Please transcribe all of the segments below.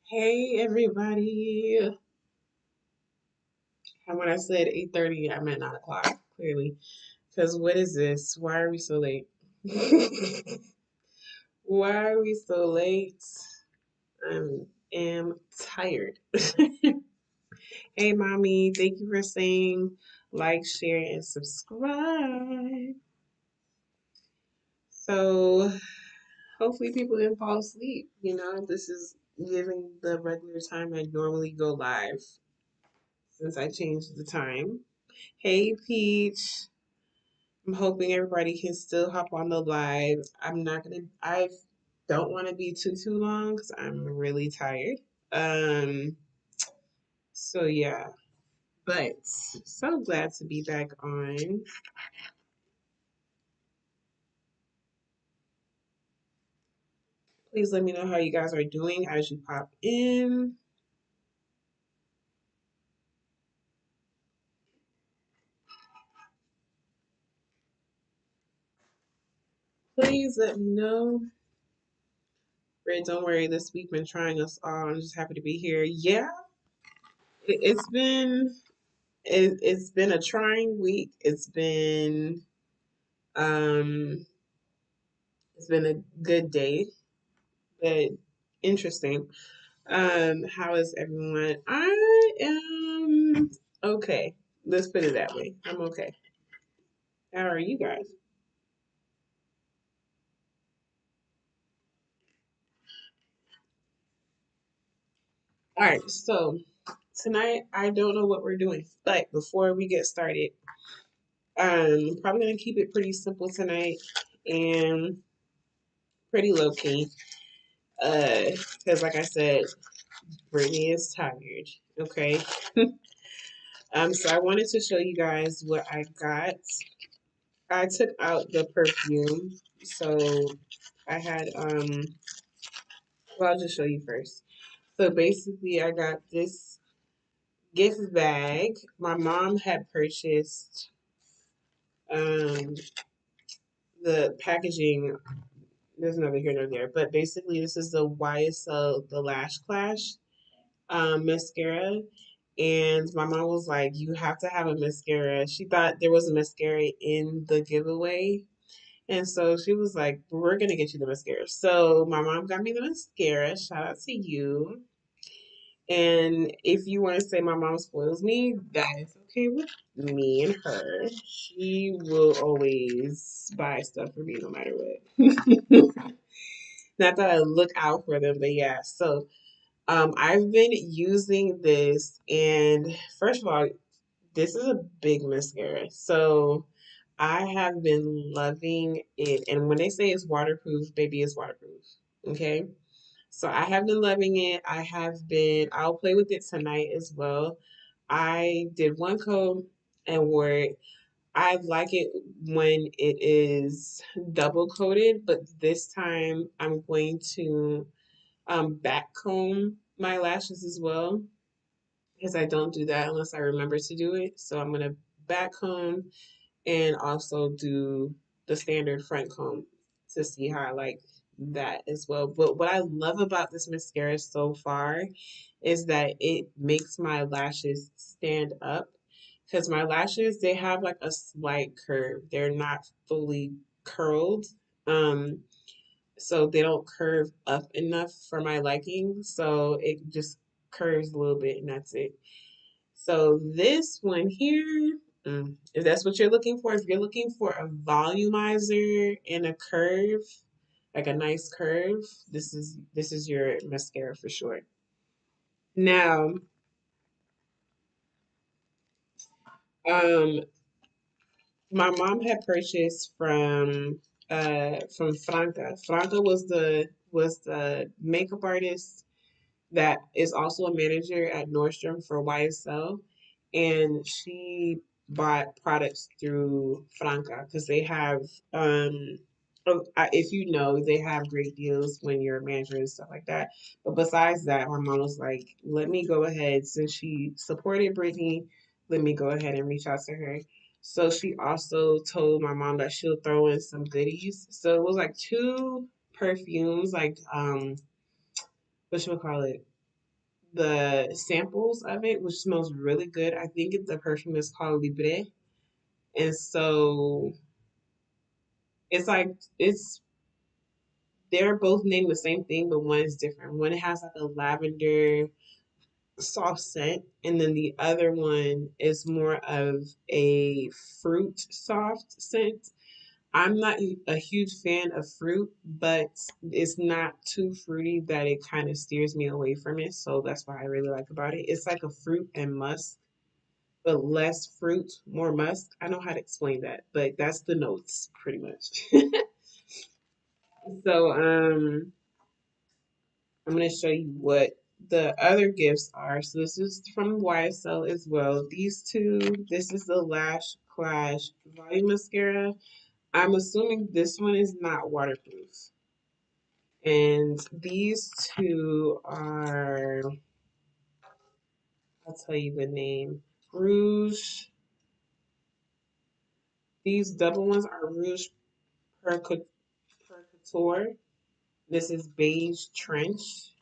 Hey everybody. And when I said 8:30, I meant 9 o'clock, clearly. Because what is this? Why are we so late? Why are we so late? I am tired. Hey mommy, thank you for saying like, share, and subscribe. So hopefully people didn't fall asleep. This is giving the regular time I normally go live since I changed the time. Hey Peach. I'm hoping everybody can still hop on the live. I don't want to be too long because I'm really tired. Um, so yeah, but so glad to be back on. Please let me know how you guys are doing as you pop in. Please let me know. Red, don't worry, this week been trying us all. I'm just happy to be here. Yeah, it's been it's been a trying week. Um it's been a good day, but interesting. How is everyone? I am okay. Let's put it that way. I'm okay. How are you guys? All right, so tonight I don't know what we're doing, but before we get started, probably gonna keep it pretty simple tonight and pretty low key. Because like I said, Brittany is tired. Okay. So I wanted to show you guys what I got. I took out the perfume, so I had well, I'll just show you first. So basically, I got this gift bag. My mom had purchased um the packaging. There's neither here nor there, but basically, this is the YSL the Lash Clash mascara. And my mom was like, "You have to have a mascara." She thought there was a mascara in the giveaway. And so she was like, "We're gonna get you the mascara." So my mom got me the mascara. Shout out to you. And if you want to say my mom spoils me, that is okay with me and her. She will always buy stuff for me no matter what. Not that I look out for them, but yeah. So I've been using this, and first of all, this is a big mascara. So I have been loving it. And when they say it's waterproof, baby, it's waterproof. Okay. So I have been loving it. I'll play with it tonight as well. I did one coat and wore it. I like it when it is double coated, but this time I'm going to back comb my lashes as well because I don't do that unless I remember to do it. So I'm gonna back comb and also do the standard front comb to see how I like that as well. But what I love about this mascara so far is that it makes my lashes stand up because my lashes they have like a slight curve. They're not fully curled. Um so they don't curve up enough for my liking. So it just curves a little bit and that's it. So this one here, if that's what you're looking for, if you're looking for a volumizer and a curve, like a nice curve, this is your mascara for sure. Now, um, my mom had purchased from Franca. Franca was the makeup artist that is also a manager at Nordstrom for YSL, and she bought products through Franca because they have, if you know, they have great deals when you're a manager and stuff like that. But besides that, my mom was like, "Let me go ahead since she supported Brittany. Let me go ahead and reach out to her." So she also told my mom that she'll throw in some goodies. So it was like two perfumes, like what should we call it? the samples of it, which smells really good. I think the perfume is called Libre. And so it's like it's they're both named the same thing, but one is different. One has like a lavender soft scent, and then the other one is more of a fruit soft scent. I'm not a huge fan of fruit, but it's not too fruity that it kind of steers me away from it. So that's what I really like about it. It's like a fruit and musk, but less fruit, more musk. I know how to explain that, but that's the notes pretty much. So I'm gonna show you what the other gifts are. So this is from YSL as well. These two, this is the Lash Clash Volume Mascara. I'm assuming this one is not waterproof. And these two are, I'll tell you the name. Rouge. These double ones are Rouge Per Couture. This is Beige Trench.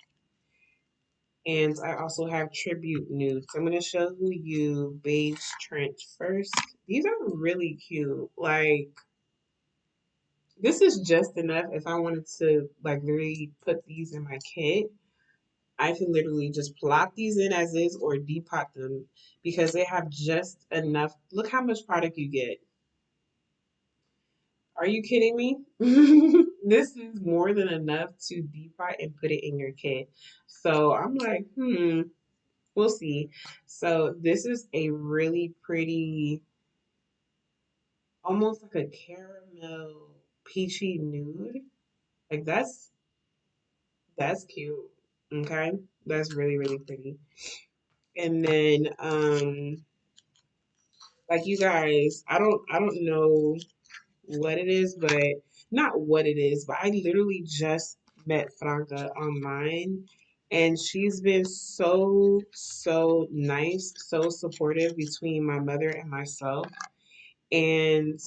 And I also have Tribute Nude. So I'm going to show you Beige Trench first. These are really cute. Like, this is just enough if I wanted to, like, literally put these in my kit. I can literally just plop these in as is or depot them because they have just enough. Look how much product you get. Are you kidding me? This is more than enough to depot and put it in your kit. So I'm like, we'll see. So this is a really pretty, almost like a caramel peachy nude. Like that's cute. Okay. That's really, really pretty. And then like you guys, I don't know what it is, but not what it is, but I literally just met Franca online and she's been so nice, so supportive between my mother and myself. And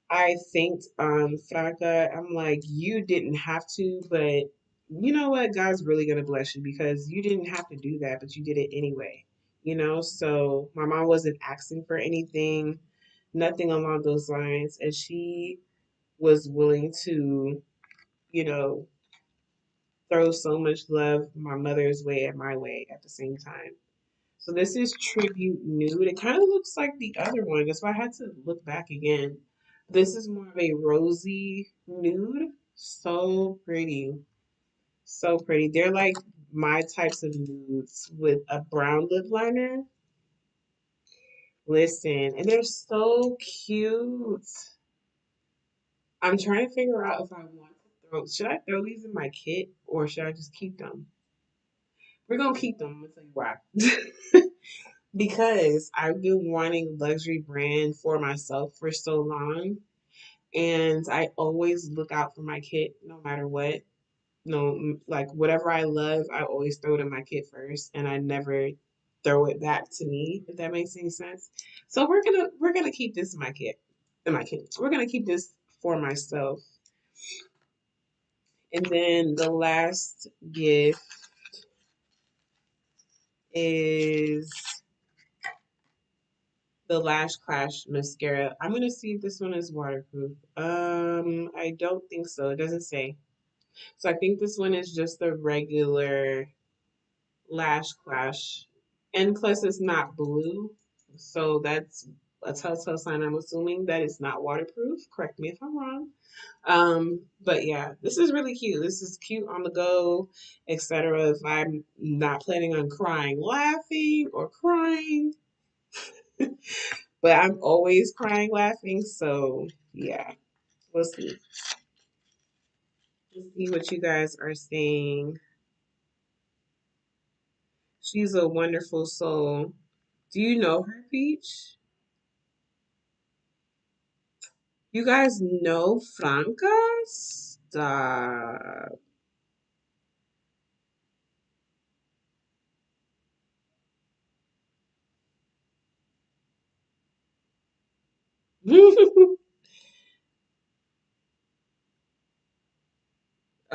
I thanked Franca. I'm like, you didn't have to, but you know what? God's really gonna bless you because you didn't have to do that, but you did it anyway. So my mom wasn't asking for anything, nothing along those lines, and she was willing to, you know, throw so much love my mother's way and my way at the same time. So this is Tribute Nude. It kind of looks like the other one. That's why I had to look back again. This is more of a rosy nude. So pretty. So pretty. They're like my types of nudes with a brown lip liner. Listen, and they're so cute. I'm trying to figure out if I want to should I throw these in my kit or should I just keep them? We're gonna keep them. I'm gonna tell you why. Because I've been wanting luxury brand for myself for so long, and I always look out for my kit no matter what. No, like whatever I love, I always throw it in my kit first, and I never throw it back to me. If that makes any sense. So we're gonna keep this in my kit. In my kit, we're gonna keep this for myself. And then the last gift is the Lash Clash mascara. I'm gonna see if this one is waterproof. I don't think so. It doesn't say. So I think this one is just the regular Lash Clash. And plus it's not blue. So that's a telltale sign, I'm assuming, that it's not waterproof. Correct me if I'm wrong. But yeah, this is really cute. This is cute on the go, etc. If I'm not planning on crying, laughing, or crying, but I'm always crying, laughing. So yeah, we'll see. We'll see what you guys are saying. She's a wonderful soul. Do you know her, Peach? You guys know Franca? Stop.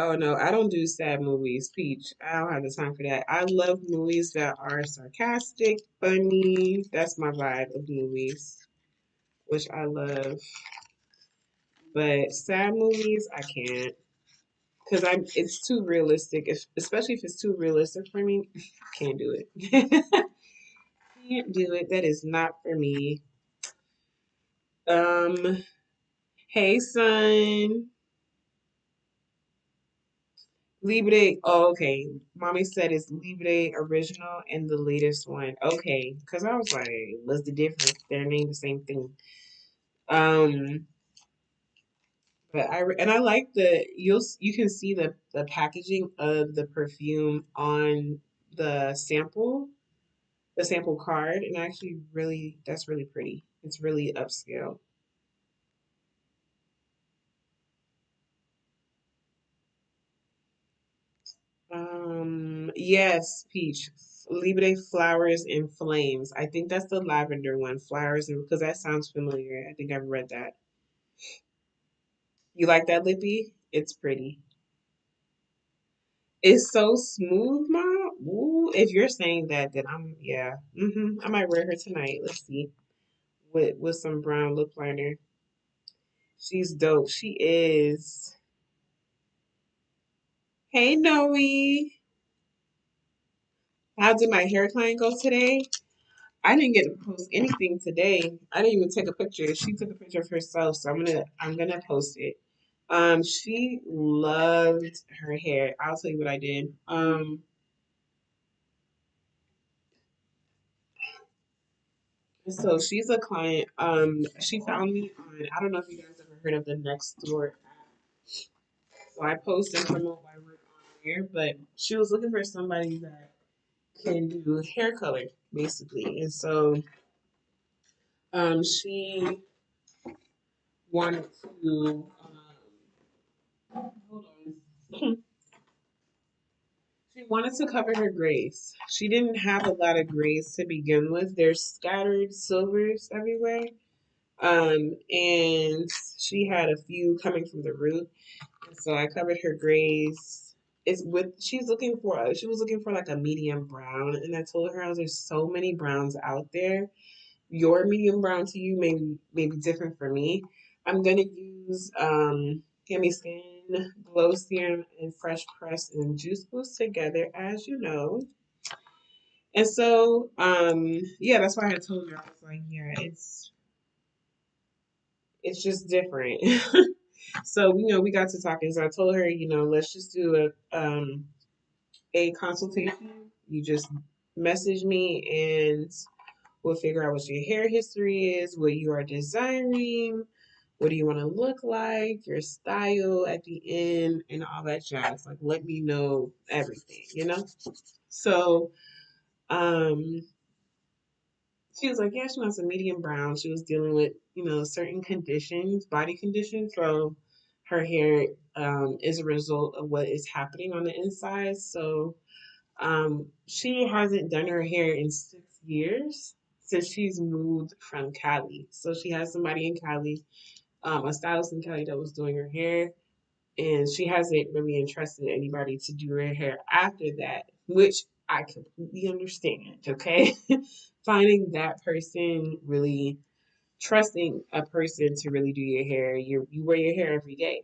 Oh no, I don't do sad movies, Peach. I don't have the time for that. I love movies that are sarcastic, funny. That's my vibe of movies, which I love. But sad movies, I can't because I'm. It's too realistic. Especially if it's too realistic for me, I can't do it. Can't do it. That is not for me. Um. Hey, son. Libre. Oh, okay. Mommy said it's Libre original and the latest one. Okay, because I was like, what's the difference? They're named the same thing. Um, but I like you can see the packaging of the perfume on the sample card, and actually really that's really pretty. It's really upscale. Yes, Peach. Libre Flowers in Flames. I think that's the lavender one. Flowers and because that sounds familiar. I think I've read that. You like that, Lippy? It's pretty. It's so smooth, Mom. Ooh, if you're saying that, then I'm yeah. I might wear her tonight. Let's see. With some brown lip liner. She's dope. She is. Hey Noe. How did my hair client go today? I didn't get to post anything today. I didn't even take a picture. She took a picture of herself, so I'm gonna post it. She loved her hair. I'll tell you what I did. So she's a client. She found me on. I don't know if you guys ever heard of the Nextdoor app. So I post and promote my work on there, but she was looking for somebody that can do hair color basically, and so she wanted to. Hold on. She wanted to cover her grays. She didn't have a lot of grays to begin with. There's scattered silvers everywhere. And she had a few coming from the root. And so I covered her grays. It's with she was looking for like a medium brown, and I told her I was there's so many browns out there. Your medium brown to you may be different for me. I'm gonna use Gimme Skin, Glow Serum, and Fresh Press and Juice Boost together, as you know. And so, yeah, that's why I told her I was like, yeah, it's just different. So, we got to talking. So I told her, let's just do a consultation. You just message me and we'll figure out what your hair history is, what you are desiring, what do you want to look like, your style at the end, and all that jazz. Like, let me know everything. So, um, she was like, yeah, she wants a medium brown. She was dealing with, certain conditions, body conditions. So, her hair is a result of what is happening on the inside. So, she hasn't done her hair in 6 years since she's moved from Cali. So she has somebody in Cali, a stylist in Cali that was doing her hair, and she hasn't really entrusted anybody to do her hair after that, which I completely understand. Okay, finding that person really trusting a person to really do your hair. You wear your hair every day.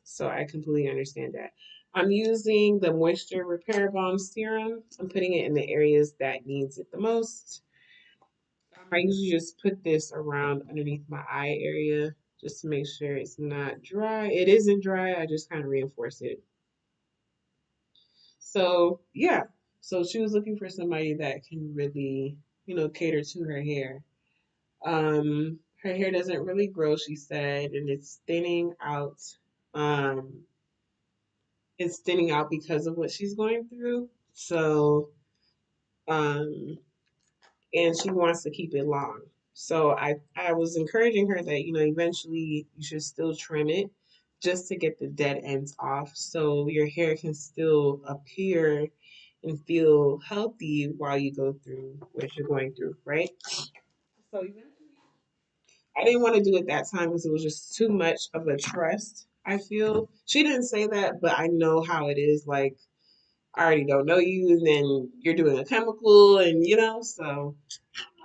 So I completely understand that. I'm using the Moisture Repair Balm Serum. I'm putting it in the areas that needs it the most. I usually just put this around underneath my eye area just to make sure it's not dry. It isn't dry. I just kind of reinforce it. So yeah. So she was looking for somebody that can really, cater to her hair. Her hair doesn't really grow, she said, and it's thinning out. Um, it's thinning out because of what she's going through. So, um, and she wants to keep it long. So I was encouraging her that, eventually you should still trim it just to get the dead ends off so your hair can still appear and feel healthy while you go through what you're going through, right? So eventually I didn't want to do it that time because it was just too much of a trust. I feel she didn't say that, but I know how it is. Like I already don't know you, and then you're doing a chemical, and so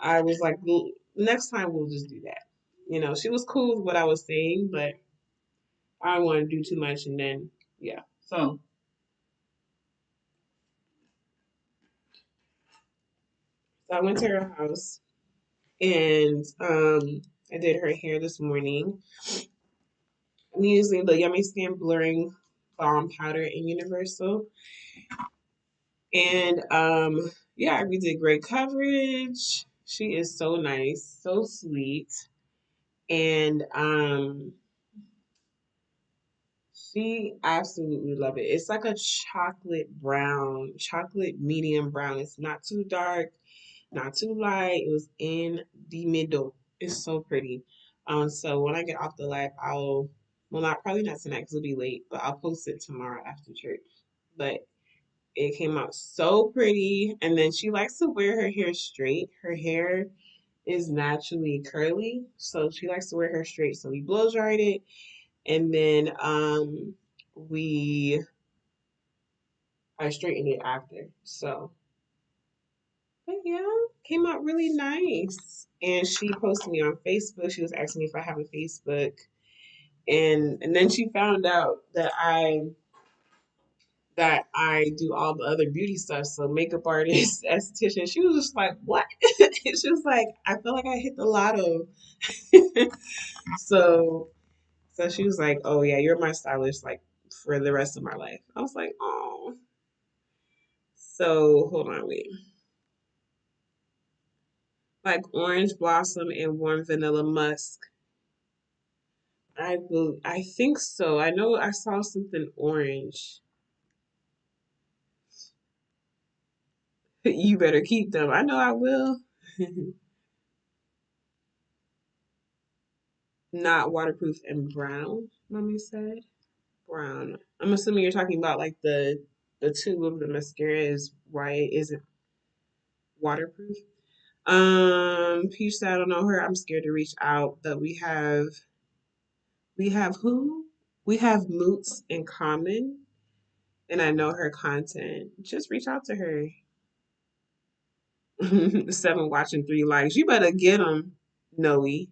I was like, "Well, next time we'll just do that." She was cool with what I was saying, but I don't want to do too much, and then yeah. So I went to her house, and I did her hair this morning. I'm using the Yummy Skin Blurring Balm Powder in Universal. And yeah, we did great coverage. She is so nice, so sweet. And she absolutely love it. It's like a chocolate brown, chocolate medium brown. It's not too dark, not too light. It was in the middle. It's so pretty. So when I get off the live, well, not probably not tonight because it'll be late, but I'll post it tomorrow after church. But it came out so pretty. And then she likes to wear her hair straight. Her hair is naturally curly, so she likes to wear her straight. So we blow dried it, and then we I straightened it after. So, but yeah, came out really nice. And she posted me on Facebook. She was asking me if I have a Facebook, and then she found out that I do all the other beauty stuff, so makeup artist, esthetician. She was just like, "What?" She was like, "I feel like I hit the lotto." so, so she was like, "Oh yeah, you're my stylist, like for the rest of my life." I was like, "Oh." So hold on, wait. Like orange blossom and warm vanilla musk. I think so. I know I saw something orange. You better keep them. I know I will. Not waterproof and brown, mommy said. Brown. I'm assuming you're talking about like the tube of the mascara is white, isn't waterproof. Peach said I don't know her. I'm scared to reach out, but we have who? We have Moots in common, and I know her content. Just reach out to her. 7 watching, 3 likes. You better get them, Noe.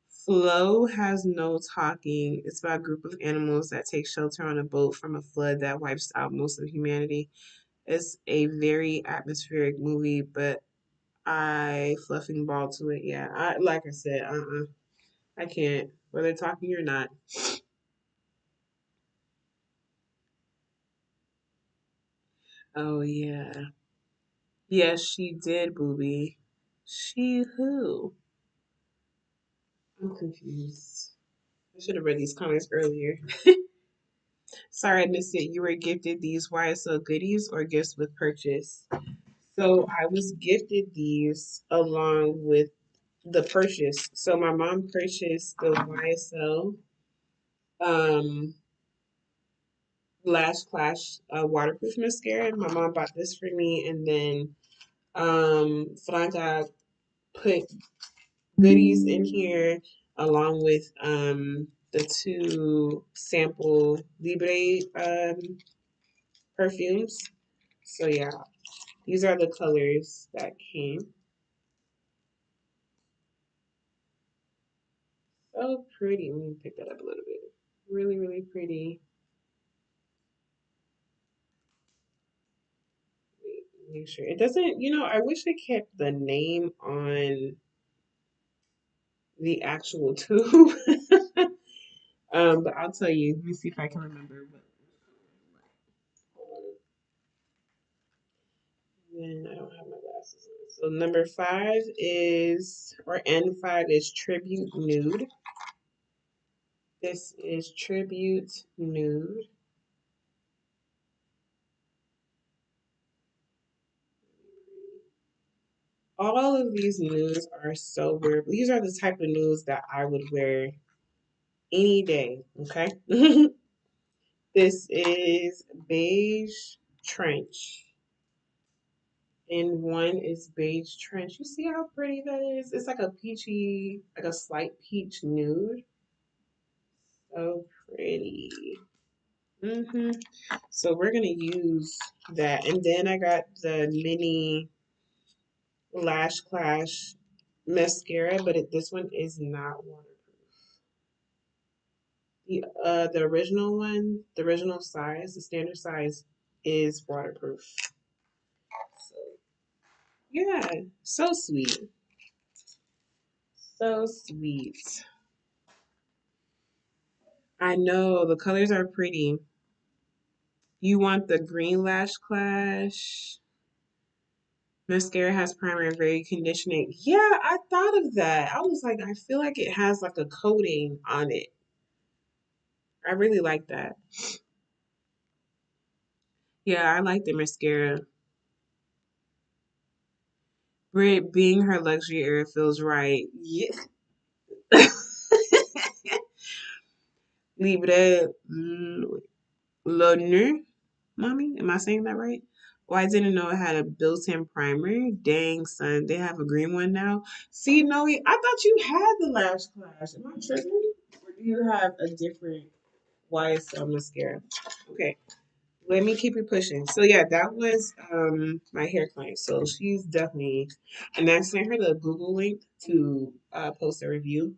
Flow has no talking. It's about a group of animals that take shelter on a boat from a flood that wipes out most of humanity. It's a very atmospheric movie, but I fluffing ball to it. Yeah, like I said, I can't. Whether talking or not. Oh yeah, yes, she did, booby. She who? I'm confused. I should have read these comments earlier. Sorry I missed it. You were gifted these YSL goodies or gifts with purchase. So I was gifted these along with the purchase. So my mom purchased the YSL um Lash Clash waterproof mascara. My mom bought this for me, and then Franca put goodies in here along with the two sample Libre perfumes. So yeah, these are the colors that came. So pretty. Let me pick that up a little bit. Really, really pretty. Wait, make sure it doesn't. I wish it kept the name on the actual tube. But I'll tell you. Let me see if I can remember. Then I don't have my glasses on. So number 5 is, or N5 is Tribute Nude. This is Tribute Nude. All of these nudes are so weird. These are the type of nudes that I would wear any day. Okay. This is Beige Trench. And one is Beige Trench. You see how pretty that is? It's like a peachy, like a slight peach nude. So pretty. So we're gonna use that, and then I got the mini Lash Clash mascara, but this one is not waterproof. The original one, the original size, the standard size, is waterproof. So yeah, so sweet, so sweet. I know the colors are pretty. You want the green Lash Clash? Mascara has primer and very conditioning. Yeah, I thought of that. I was like, I feel like it has like a coating on it. I really like that. Yeah, I like the mascara. Brit being her luxury era feels right. Yeah. Libre Lonu, mommy. Am I saying that right? Oh, I didn't know it had a built-in primer. Dang, son, they have a green one now. See, Noe, I thought you had the Lash Clash. Am I tripping? Or do you have a different YSL mascara? Okay, let me keep it pushing. So yeah, that was my hair client. So she's definitely, and I sent her the Google link to post a review.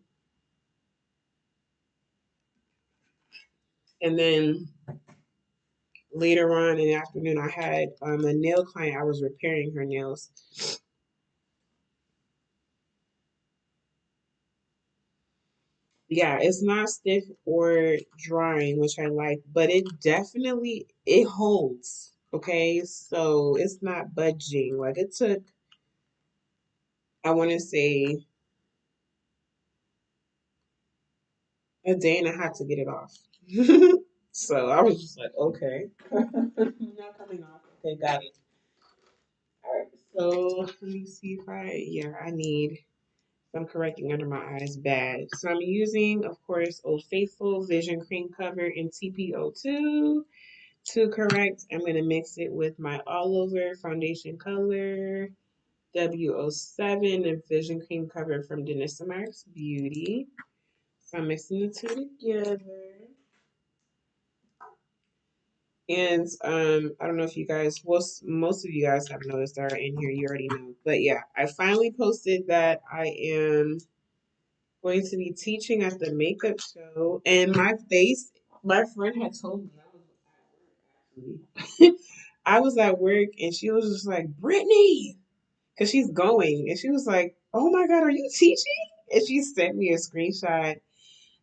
And then later on in the afternoon, I had a nail client. I was repairing her nails. Yeah, it's not stiff or drying, which I like, but it holds. Okay, so it's not budging. Like it took, I want to say, a day and a half to get it off. So I was just like, okay, not coming off. Okay, got it. All right. So let me see if I need some correcting under my eyes bad. So I'm using, of course, Old Faithful Vision Cream Cover in TPO2 to correct. I'm going to mix it with my All Over Foundation Color W07 and Vision Cream Cover from Danessa Marks Beauty. So I'm mixing the two together. And I don't know if you guys, well, most of you guys have noticed are in here. You already know, but yeah, I finally posted that I am going to be teaching at the makeup show, and my face. My friend had told me I was at work actually. I was at work, and she was just like, "Brittany," because she's going, and she was like, "Oh my God, are you teaching?" And she sent me a screenshot,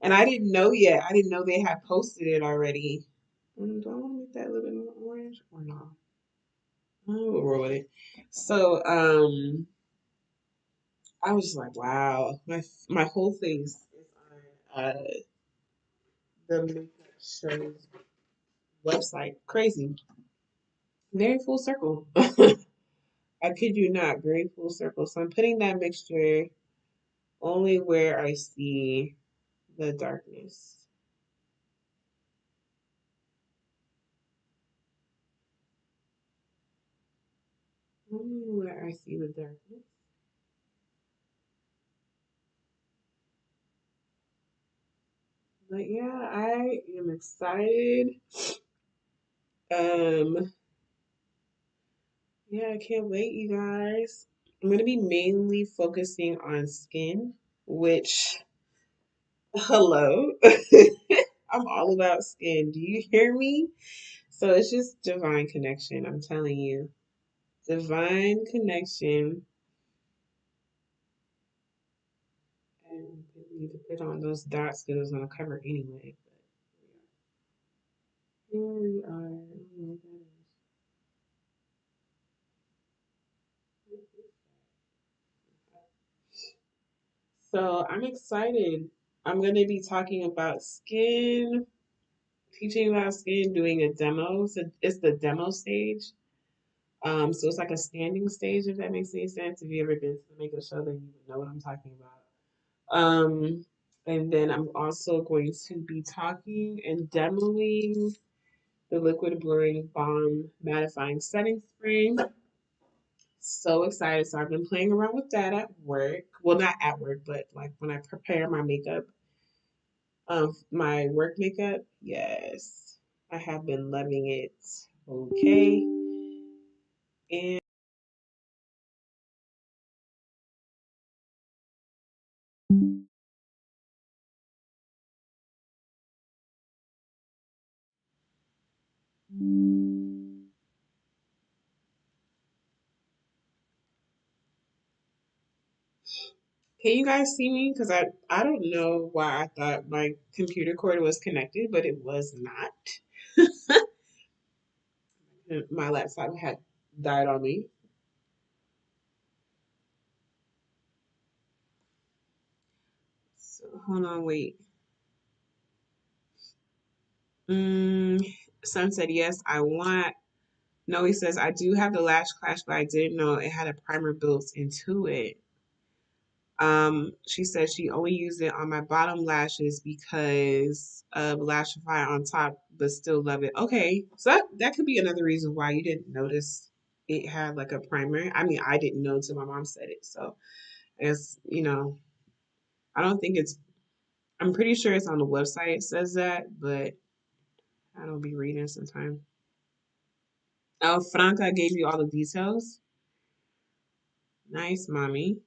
and I didn't know yet. I didn't know they had posted it already. Do I want to make that a little bit more orange or no? We'll roll with it. So, I was just like, wow, my whole face is on the makeup show's website. Crazy, very full circle. I kid you not, very full circle. So I'm putting that mixture only where I see the darkness. Only where I see the darkness. But yeah, I am excited. Um, yeah, I can't wait, you guys. I'm gonna be mainly focusing on skin, which, hello, I'm all about skin. Do you hear me? So it's just divine connection. I'm telling you, divine connection. And we need to put on those dots because it's gonna cover anyway. But here we are. I don't know what that is. So I'm excited. I'm gonna be talking about skin, teaching about skin, doing a demo. So it's the demo stage. So it's like a standing stage, if that makes any sense. If you ever been to the makeup show, then you would know what I'm talking about. And then I'm also going to be talking and demoing the Liquid Blurring Balm Mattifying Setting Spray. So excited. So I've been playing around with that at work. Well, not at work, but like when I prepare my makeup. My work makeup, yes, I have been loving it. Okay, and can you guys see me? Because I don't know why I thought my computer cord was connected, but it was not. My laptop had died on me. So hold on, wait. Mm, Son said yes. I want. No, he says I do have the Lash Clash, but I didn't know it had a primer built into it. She said she only used it on my bottom lashes because of Lashify on top, but still love it. Okay, so that could be another reason why you didn't notice it had like a primer. I mean, I didn't know until my mom said it. So it's, I don't think it's, I'm pretty sure it's on the website. It says that, but I don't be reading sometimes. Oh, Franca gave you all the details. Nice, mommy.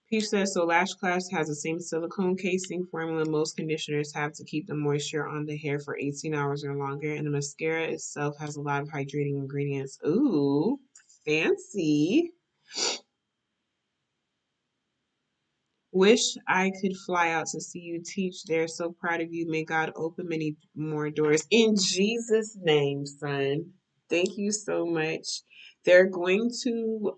Peach says, so Lash Clash has the same silicone casing formula most conditioners have to keep the moisture on the hair for 18 hours or longer, and the mascara itself has a lot of hydrating ingredients. Ooh, fancy. Wish I could fly out to see you teach. They're so proud of you. May God open many more doors. In Jesus' name, son. Thank you so much. They're going to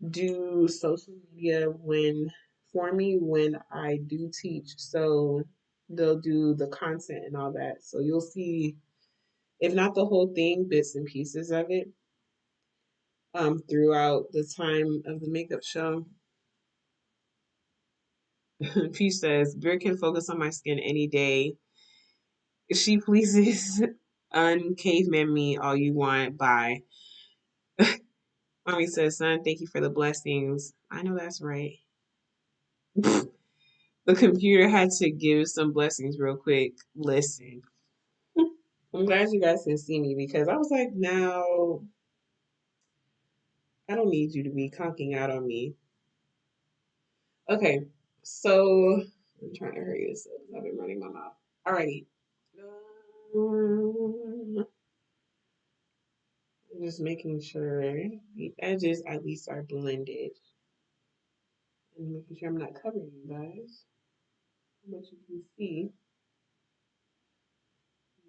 do social media when for me when I do teach. So they'll do the content and all that. So you'll see, if not the whole thing, bits and pieces of it throughout the time of the makeup show. Peach says, Beer can focus on my skin any day. She pleases uncaveman me all you want. Bye. Mommy says, son, thank you for the blessings. I know that's right. The computer had to give some blessings real quick. Listen, I'm glad you guys can see me because I was like, now I don't need you to be conking out on me. Okay, so I'm trying to hurry this up because I've been running my mouth. Alrighty. Um, I'm just making sure the edges at least are blended and making sure I'm not covering you guys. How much you can see.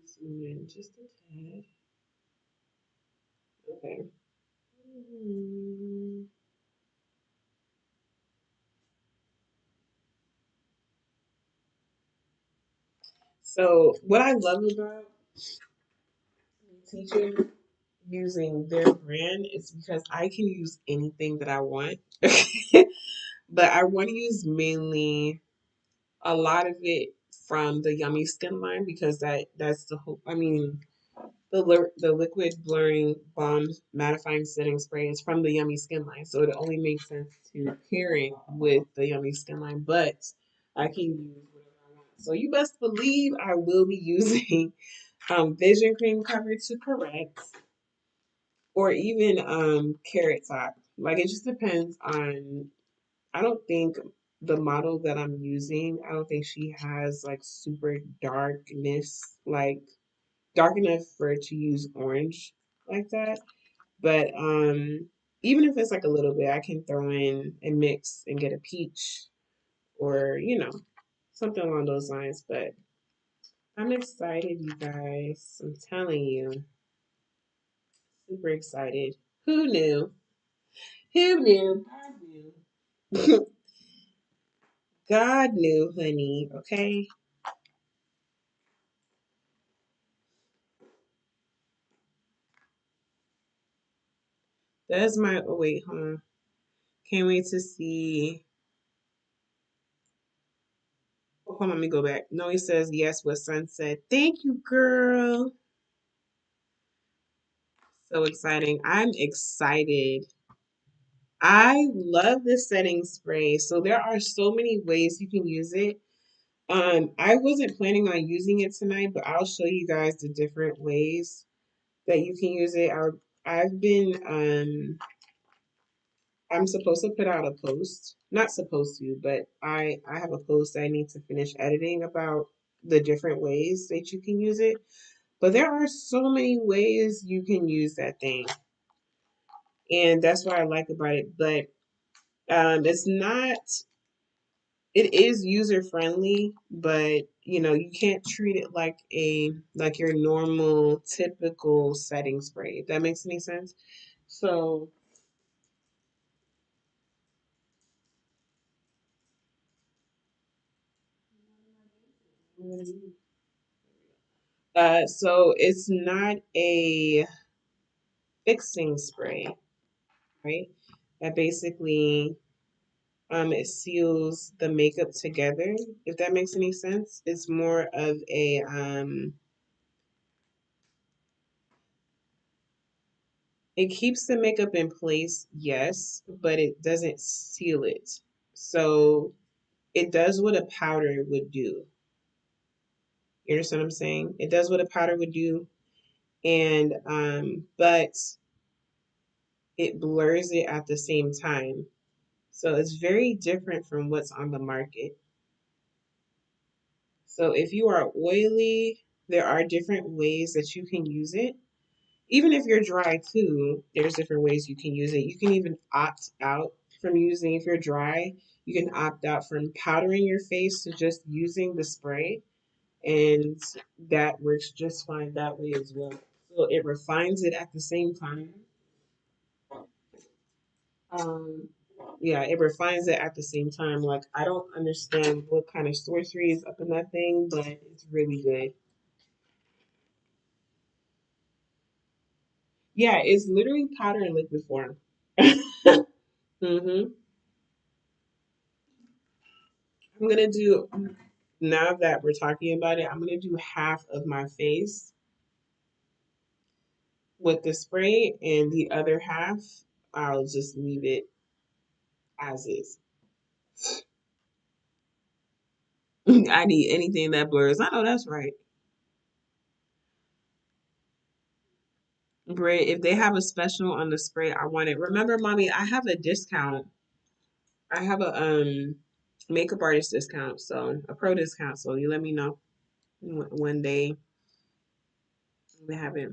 Zoom in just a tad. Okay. Mm. So what I love about teaching using their brand is because I can use anything that I want. But I want to use mainly a lot of it from the Yummy Skin line because that's the whole. I mean, the liquid blurring balm mattifying setting spray is from the Yummy Skin line, so it only makes sense to pairing with the Yummy Skin line. But I can use whatever I want. So you best believe I will be using Vision Cream Cover to correct, or even Carrot Top. Like it just depends on. I don't think the model that I'm using. I don't think she has like super darkness, like dark enough for to use orange like that. But even if it's like a little bit, I can throw in a mix and get a peach or something along those lines. But I'm excited, you guys. I'm telling you, super excited. Who knew? Who knew? God knew. God knew, honey. Okay. That's my. Oh wait, hold on. Can't wait to see. Oh, hold on, let me go back. No, he says yes. What Sun said. Thank you, girl. So exciting. I'm excited. I love the setting spray. So there are so many ways you can use it. I wasn't planning on using it tonight, but I'll show you guys the different ways that you can use it. I've been I'm supposed to put out a post. Not supposed to, but I have a post I need to finish editing about the different ways that you can use it. But there are so many ways you can use that thing. And that's what I like about it. But it's not it is user friendly, but you know, you can't treat it like your normal typical setting spray, if that makes any sense. So so it's not a fixing spray, right? That basically it seals the makeup together, if that makes any sense. It's more of a it keeps the makeup in place, yes, but it doesn't seal it. So it does what a powder would do. You understand what I'm saying? It does what a powder would do, and but it blurs it at the same time. So it's very different from what's on the market. So if you are oily, there are different ways that you can use it. Even if you're dry too, there's different ways you can use it. You can even opt out from using, if you're dry, you can opt out from powdering your face to just using the spray. And that works just fine that way as well. So it refines it at the same time. Um, yeah, it refines it at the same time. Like I don't understand what kind of sorcery is up in that thing, but it's really good. Yeah, it's literally powder in liquid form. hmm I'm gonna do now that we're talking about it. I'm gonna do half of my face with the spray, and the other half I'll just leave it as is. I need anything that blurs. I know that's right. Bray, if they have a special on the spray, I want it. Remember, mommy, I have a discount. I have a makeup artist discount, so a pro discount. So you let me know when they have it.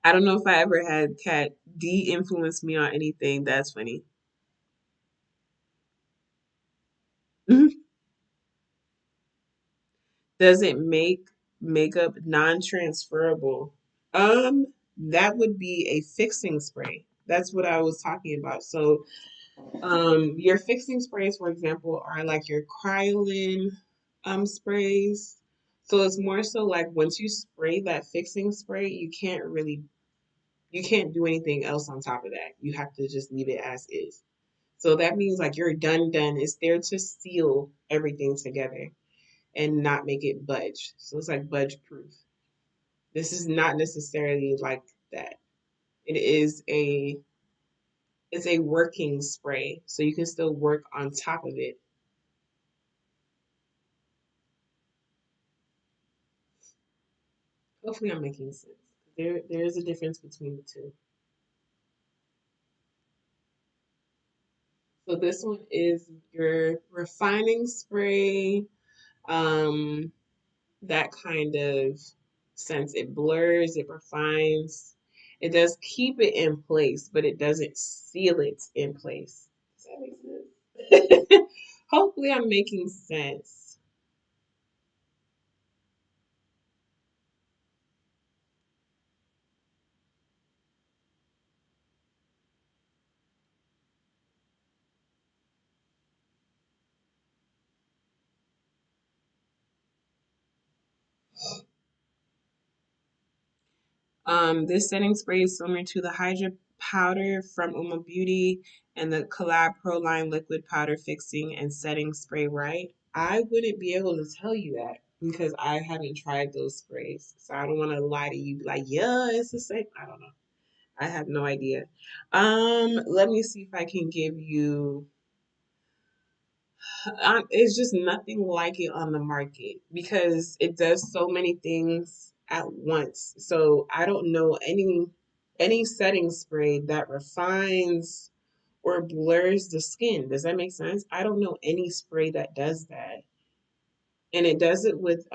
I don't know if I ever had Cat D influence me on anything. That's funny. Does it make makeup non-transferable? That would be a fixing spray. That's what I was talking about. So, your fixing sprays, for example, are like your Kryolan sprays. So it's more so like once you spray that fixing spray, you can't do anything else on top of that. You have to just leave it as is. So that means like you're done. It's there to seal everything together and not make it budge. So it's like budge proof. This is not necessarily like that. It is a it's a working spray, so you can still work on top of it. Hopefully, I'm making sense. There is a difference between the two. So this one is your refining spray. Um, that kind of sense. It blurs, it refines. It does keep it in place, but it doesn't seal it in place. Does that make sense? Hopefully, I'm making sense. This setting spray is similar to the Hydra powder from Uma Beauty and the Collab Pro Line liquid powder fixing and setting spray, right? I wouldn't be able to tell you that because I haven't tried those sprays. So I don't want to lie to you, be like, yeah, it's the same. I don't know. I have no idea. Let me see if I can give you. It's just nothing like it on the market because it does so many things at once. So I don't know any setting spray that refines or blurs the skin. Does that make sense? I don't know any spray that does that. And it does it with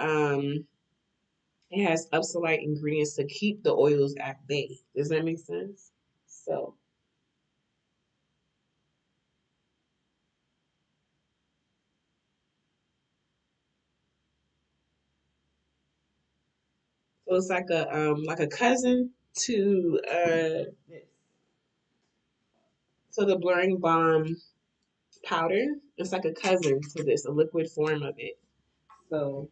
it has Upsolite ingredients to keep the oils at bay. Does that make sense? So so it's like a cousin to the blurring balm powder. It's like a cousin to this, a liquid form of it. So,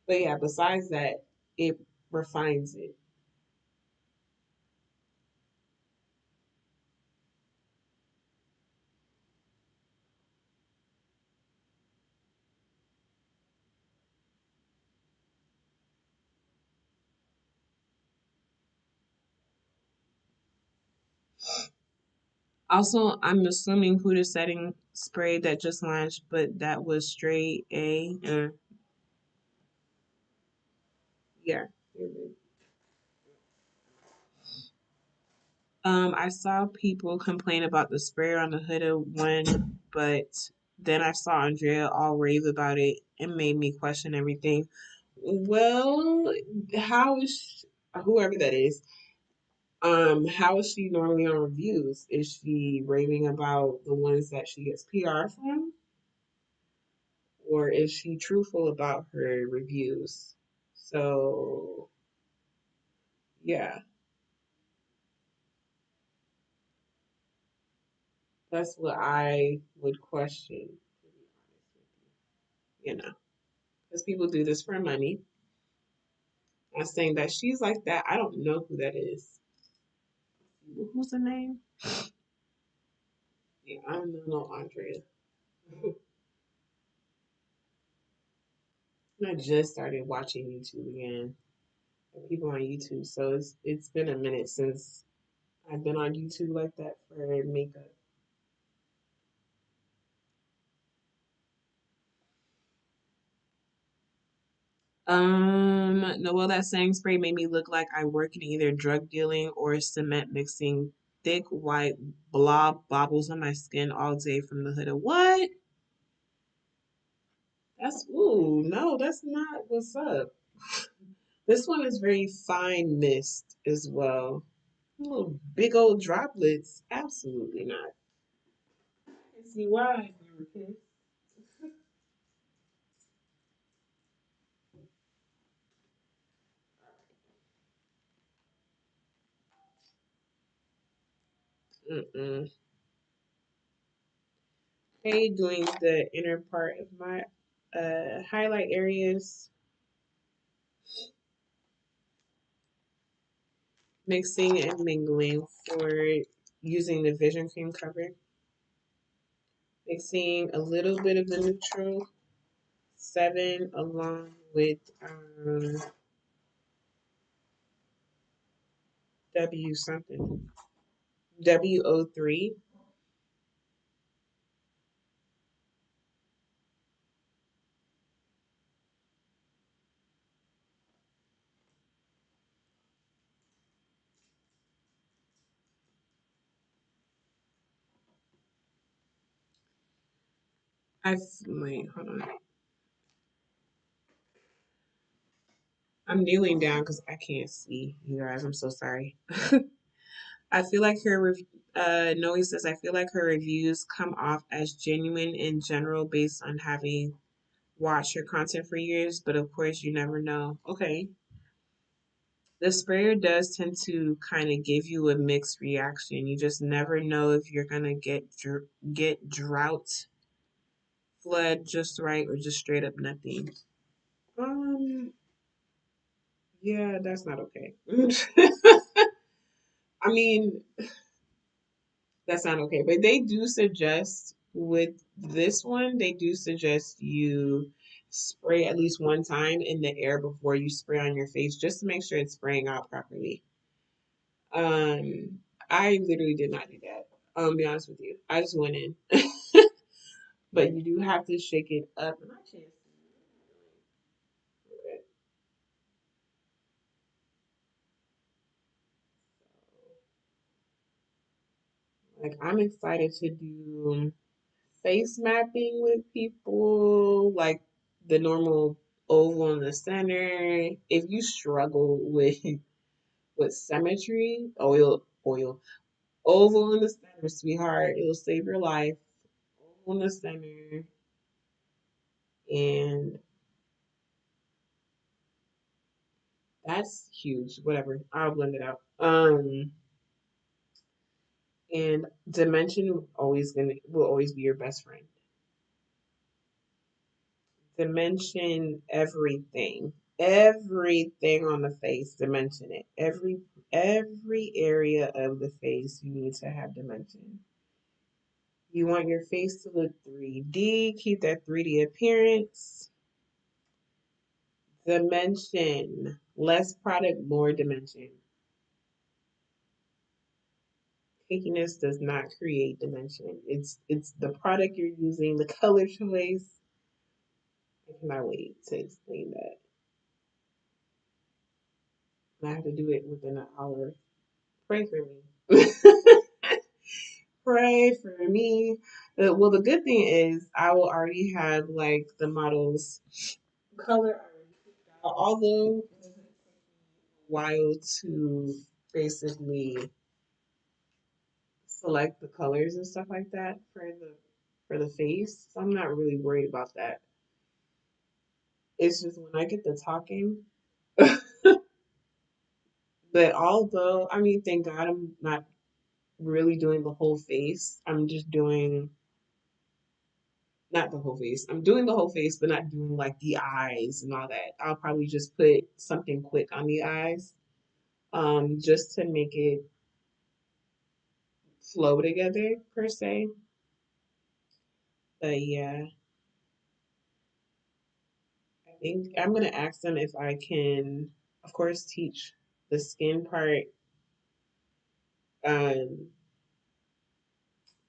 but yeah, besides that, it refines it. Also, I'm assuming Huda setting spray that just launched, but that was straight A. Yeah. I saw people complain about the sprayer on the Huda one, but then I saw Andrea all rave about it and made me question everything. Well, how is whoever that is? How is she normally on reviews? Is she raving about the ones that she gets PR from, or is she truthful about her reviews? So, yeah, that's what I would question, to be honest with you. You know, because people do this for money. I'm saying that she's like that. I don't know who that is. Who's the name? Yeah, I don't know Andrea. I just started watching YouTube again. People on YouTube, so it's been a minute since I've been on YouTube like that for makeup. No, well, that saying spray made me look like I work in either drug dealing or cement mixing. Thick white blob bobbles on my skin all day from the hood of what? That's ooh, no, that's not what's up. This one is very fine mist as well. Little big old droplets. Absolutely not. I see why you were pissed. Mm-mm. Okay, doing the inner part of my highlight areas, mixing and mingling for using the Vision Cream cover. Mixing a little bit of the neutral 7 along with W something. WO3. Wait, hold on. I'm kneeling down because I can't see you guys. I'm so sorry. I feel like Noe says, I feel like her reviews come off as genuine in general based on having watched her content for years, but of course you never know. Okay. The sprayer does tend to kind of give you a mixed reaction. You just never know if you're gonna get drought flood just right or just straight up nothing. Um, yeah, that's not okay. I mean, that's not okay. But they do suggest with this one, they do suggest you spray at least one time in the air before you spray on your face just to make sure it's spraying out properly. Um, I literally did not do that. Be honest with you. I just went in. But you do have to shake it up. And I can't see. Okay. Like I'm excited to do face mapping with people, like the normal oval in the center. If you struggle with symmetry, oval in the center, sweetheart, it'll save your life. Oval in the center, and that's huge. Whatever, I'll blend it out. And dimension will always be your best friend. Dimension everything. Everything on the face, dimension it. Every area of the face you need to have dimension. You want your face to look 3D, keep that 3D appearance. Dimension. Less product, more dimension. Cakeiness does not create dimension. It's the product you're using, the color choice. I cannot wait to explain that. And I have to do it within an hour. Pray for me. Pray for me. Well, the good thing is I will already have like the model's color already picked out. Although it doesn't take me a while to basically select the colors and stuff like that for the face. So I'm not really worried about that. It's just when I get to talking. But although I mean, thank God I'm not really doing the whole face. I'm just doing not the whole face. I'm doing the whole face, but not doing like the eyes and all that. I'll probably just put something quick on the eyes, just to make it flow together per se. But yeah, I think I'm gonna ask them if I can, of course, teach the skin part um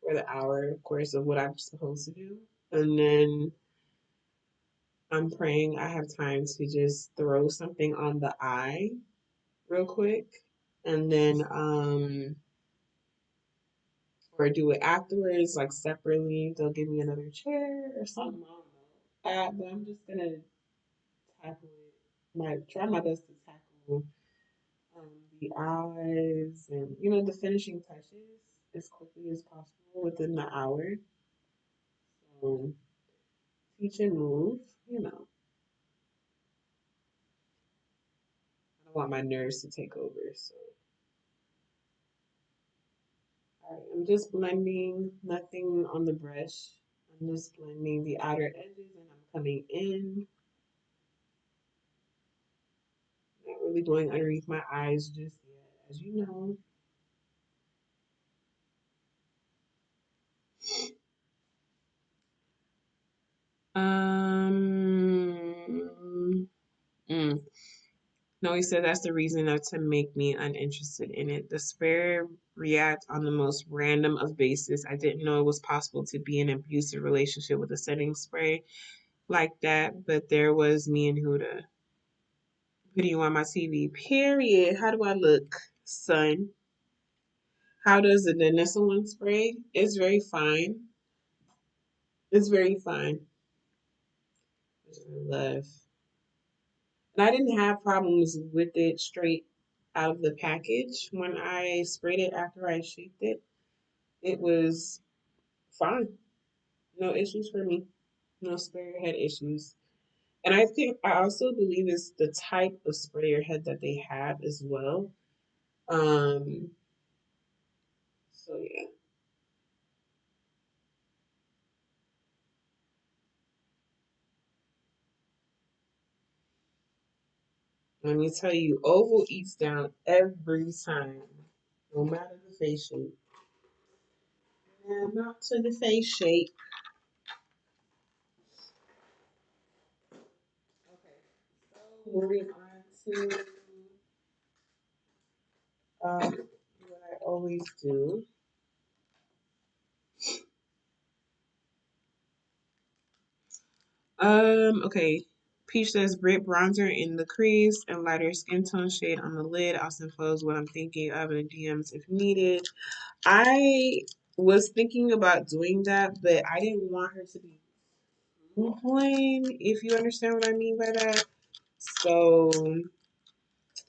for the hour, of course, of what I'm supposed to do, and then I'm praying I have time to just throw something on the eye real quick, and then or do it afterwards, like separately. They'll give me another chair or something. I don't know. But I'm just gonna tackle it. Try my best to tackle the eyes and the finishing touches as quickly as possible within the hour. So teach and move. I don't want my nerves to take over. So all right, I'm just blending, nothing on the brush. I'm just blending the outer edges, and I'm coming in. Not really going underneath my eyes just yet, as you know. Um, mm. No, he said that's the reason to make me uninterested in it. The spare react on the most random of bases. I didn't know it was possible to be in an abusive relationship with a setting spray like that, but there was me and Huda. Putting you on my TV. Period. How do I look, son? How does the Danessa one spray? It's very fine. It's very fine. Which I love. And I didn't have problems with it straight out of the package. When I sprayed it after I shaped it, it was fine. No issues for me. No sprayer head issues. And I also believe it's the type of sprayer head that they have as well. Um, so yeah. Let me tell you, oval eats down every time, no matter the face shape. And not to the face shape. Okay, so moving on to always do. Okay. Peach says grit bronzer in the crease and lighter skin tone shade on the lid. Austin flows what I'm thinking of in the DMs if needed. I was thinking about doing that, but I didn't want her to be too plain, if you understand what I mean by that. So,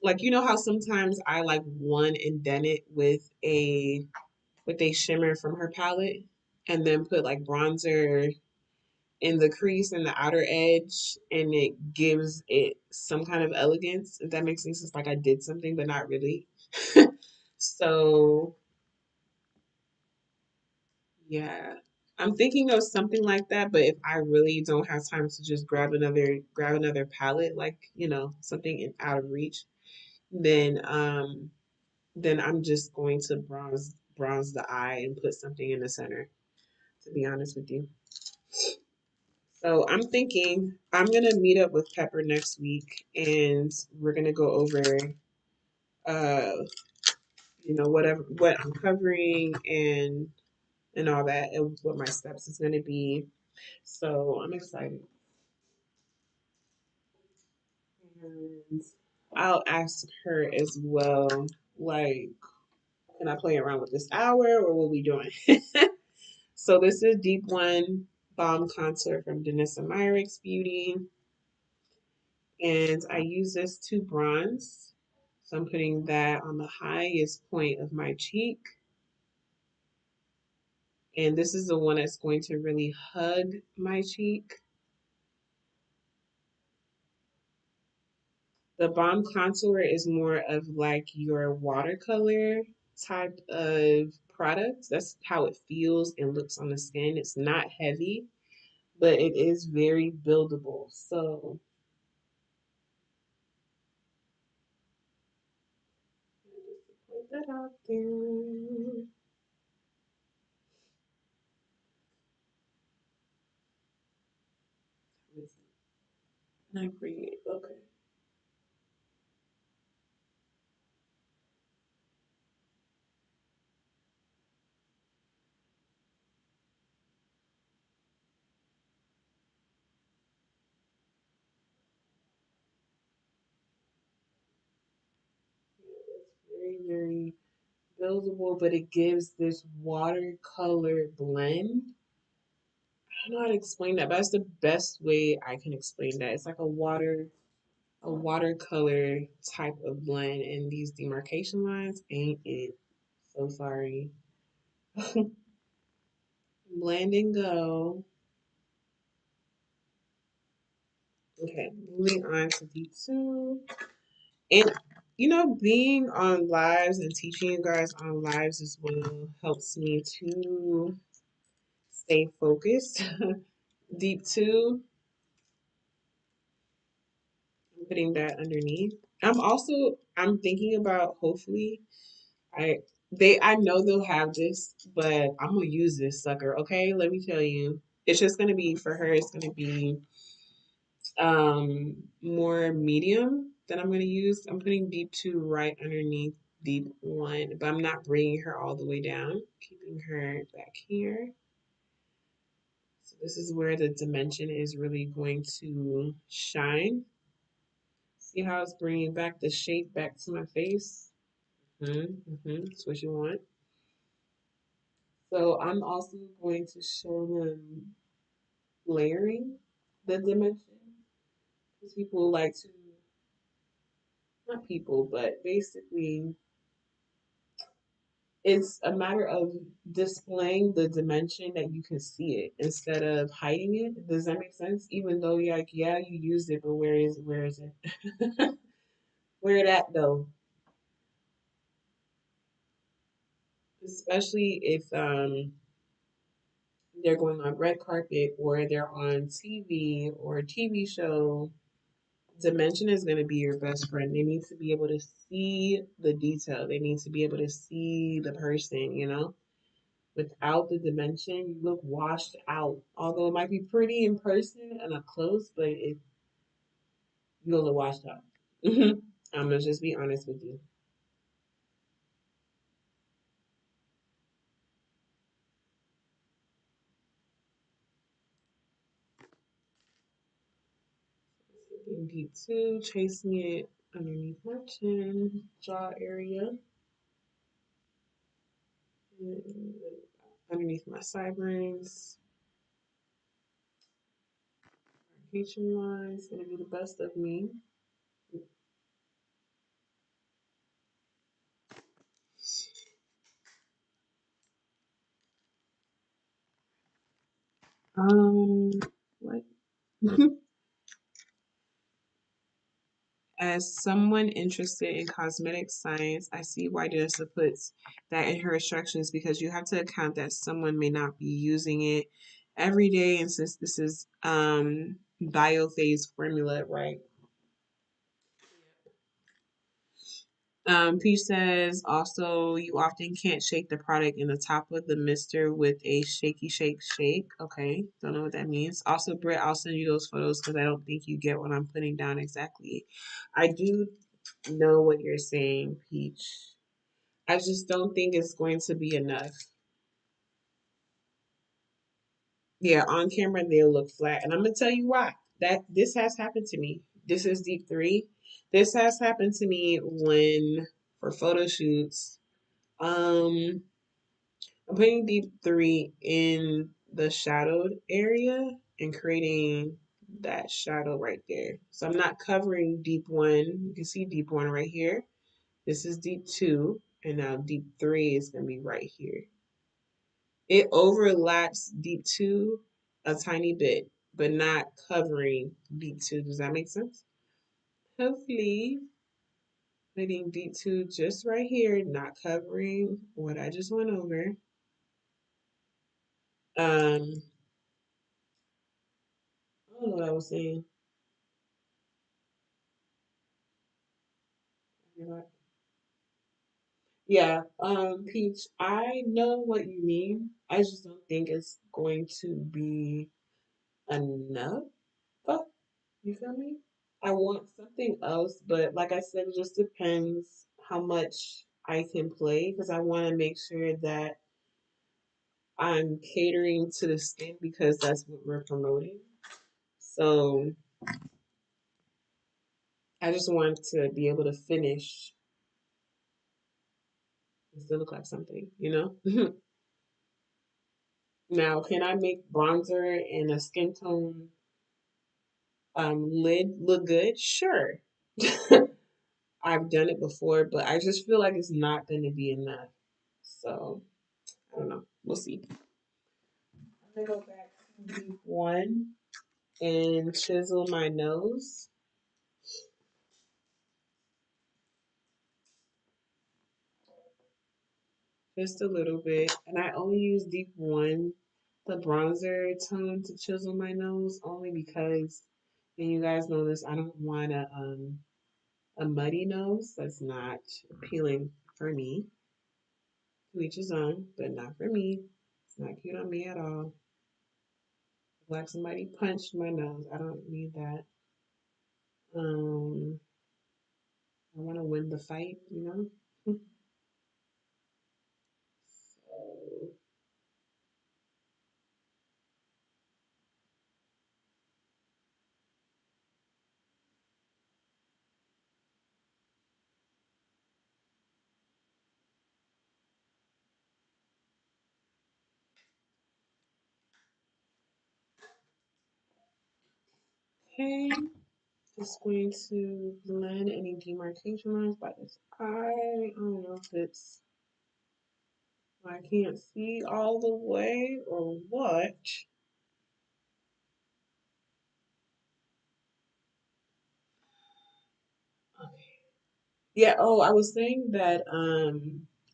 like, you know how sometimes I like one and dent it with a shimmer from her palette, and then put like bronzer in the crease and the outer edge, and it gives it some kind of elegance, if that makes sense. It's like I did something but not really. So yeah, I'm thinking of something like that, but if I really don't have time to just grab another palette, like, something out of reach, then then I'm just going to bronze the eye and put something in the center, to be honest with you. So I'm thinking I'm gonna meet up with Pepper next week, and we're gonna go over uh whatever what I'm covering and all that, and what my steps is gonna be. So I'm excited. And I'll ask her as well, like, can I play around with this hour or what we doing? So this is Deep One Balm Contour from Danessa Myricks Beauty. And I use this to bronze. So I'm putting that on the highest point of my cheek. And this is the one that's going to really hug my cheek. The Balm Contour is more of like your watercolor type of product. That's how it feels and looks on the skin. It's not heavy, but it is very buildable. So just put that out there. And I create, okay. It's very, very buildable, but it gives this watercolor blend. I don't know how to explain that, but that's the best way I can explain that. It's like a watercolor type of blend, and these demarcation lines ain't it. So sorry. Blend and go. Okay, moving on to D2. And being on lives and teaching you guys on lives as well helps me to stay focused. Deep two, I'm putting that underneath. I'm thinking about, hopefully, I I know they'll have this, but I'm gonna use this sucker, okay? Let me tell you. It's just gonna be for her, it's gonna be more medium that I'm gonna use. I'm putting deep two right underneath deep one, but I'm not bringing her all the way down, keeping her back here. So this is where the dimension is really going to shine. See how it's bringing back the shape back to my face? That's what you want. So I'm also going to show them layering the dimension, because people like to, not people, but basically it's a matter of displaying the dimension that you can see it instead of hiding it. Does that make sense? Even though you're like, yeah, you used it, but where is it? Where that though? Especially if they're going on red carpet or they're on TV or a TV show. Dimension is going to be your best friend. They need to be able to see the detail. They need to be able to see the person. Without the dimension, you look washed out. Although it might be pretty in person and up close, but you look washed out. I'm gonna just be honest with you. in deep two, chasing it underneath my chin, jaw area, and underneath my sideburns. Marcation line is gonna be the best of me. What? As someone interested in cosmetic science, I see why Janessa puts that in her instructions because you have to account that someone may not be using it every day, and since this is biophase formula, right? Peach says also you often can't shake the product in the top of the mister with a shaky shake. Okay, don't know what that means. Also, Britt, I'll send you those photos because I don't think you get what I'm putting down exactly. I do know what you're saying, Peach. I just don't think it's going to be enough. Yeah, on camera they'll look flat, and I'm gonna tell you why. That this has happened to me. This is deep three. This has happened to me when for photo shoots. Um, I'm putting deep three in the shadowed area and creating that shadow right there. So I'm not covering deep one. You can see deep one right here. This is deep two, and now deep three is gonna be right here. It overlaps deep two a tiny bit, but not covering deep two. Does that make sense? Hopefully, putting deep two just right here, not covering what I just went over. Um, I don't know what I was saying. Yeah, Peach, I know what you mean. I just don't think it's going to be enough. You feel me? I want something else, but like I said, it just depends how much I can play because I want to make sure that I'm catering to the skin because that's what we're promoting. So I just want to be able to finish and still look like something, you know? Now, can I make bronzer and a skin tone lid look good? Sure. I've done it before, but I just feel like it's not going to be enough. So I don't know. We'll see. I'm gonna go back to deep one and chisel my nose just a little bit. And I only use deep one, the bronzer tone to chisel my nose only because, and you guys know this, I don't want a muddy nose. That's not appealing for me. To each his own, but not for me. It's not cute on me at all. Like somebody punched my nose. I don't need that. Um, I want to win the fight, you know. So, okay, just going to blend any demarcation lines by this eye. I don't know if it's I can't see all the way or what. Okay. Yeah. Oh, I was saying that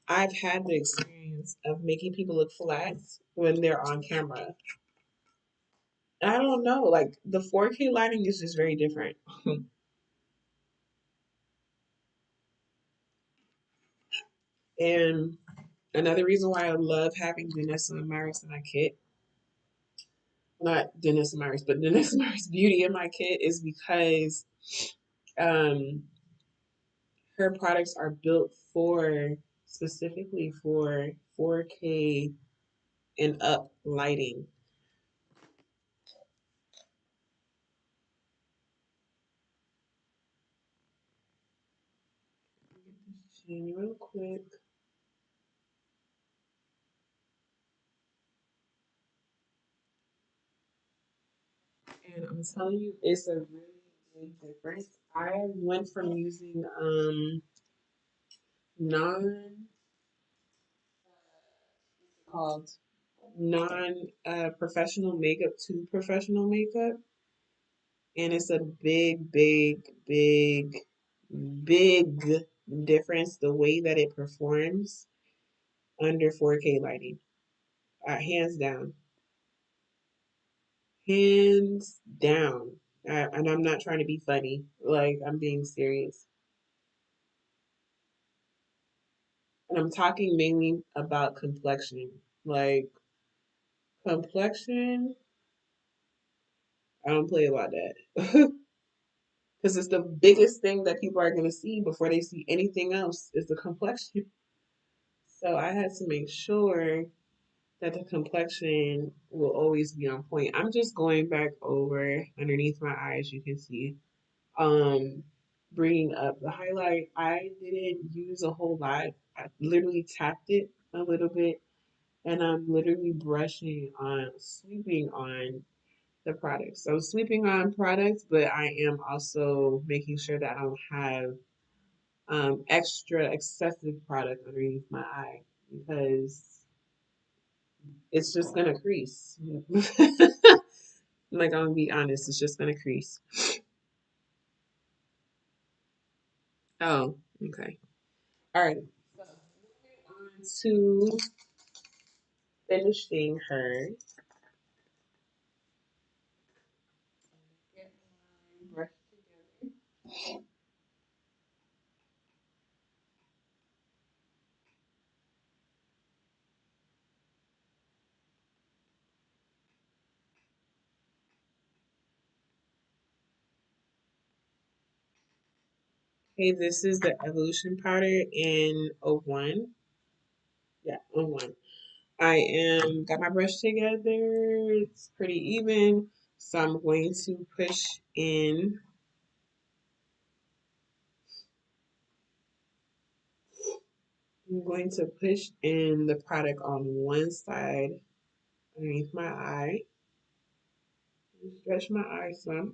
I've had the experience of making people look flat when they're on camera. I don't know, like the 4K lighting is just very different. And another reason why I love having Vanessa and Myris in my kit, not Vanessa Myris, but Vanessa Myris Beauty in my kit is because um, her products are built for specifically for 4K and up lighting. And real quick, and I'm telling you, it's a really big difference. I went from using non called non professional makeup to professional makeup, and it's a big difference the way that it performs under 4K lighting. Hands down, hands down. And I'm not trying to be funny, like I'm being serious. And I'm talking mainly about complexion. Like complexion, I don't play about that. Because it's the biggest thing that people are going to see before they see anything else is the complexion. So I had to make sure that the complexion will always be on point. I'm just going back over underneath my eyes, you can see, um, bringing up the highlight. I didn't use a whole lot. I literally tapped it a little bit, and I'm literally brushing on, sweeping on the products. So sweeping on products, but I am also making sure that I don't have extra excessive product underneath my eye because it's just gonna crease. Like I'm gonna be honest, it's just gonna crease. Oh, okay. All right. So moving on to finishing her. Get my brush together. Okay, this is the Evolution powder in '01. Yeah, '01. I am got my brush together. It's pretty even. So I'm going to push in. I'm going to push in the product on one side underneath my eye. Stretch my eye some.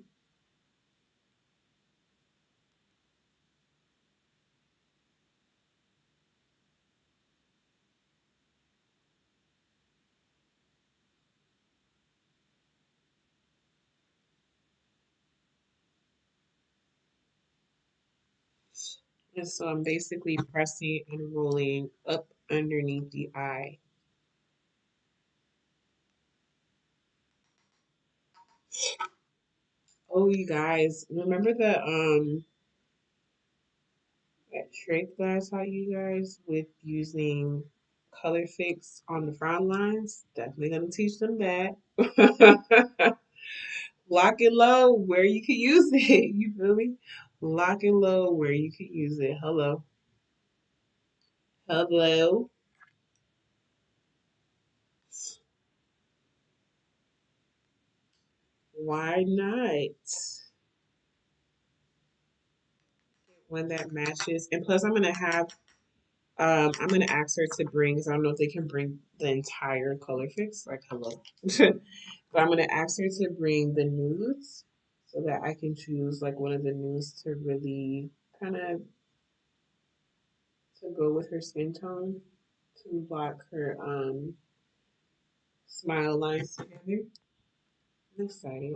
And so I'm basically pressing and rolling up underneath the eye. Oh, you guys, remember that trick that I taught you guys with using color fix on the frown lines? Definitely gonna teach them that. Lock and low where you can use it. You feel me? Lock and low where you can use it. Hello. Hello. Why not? One that matches. And plus I'm gonna have I'm gonna ask her to bring because I don't know if they can bring the entire color fix. Like hello. But I'm gonna ask her to bring the nudes so that I can choose like one of the nudes to really kind of to go with her skin tone to block her smile lines together. I'm excited.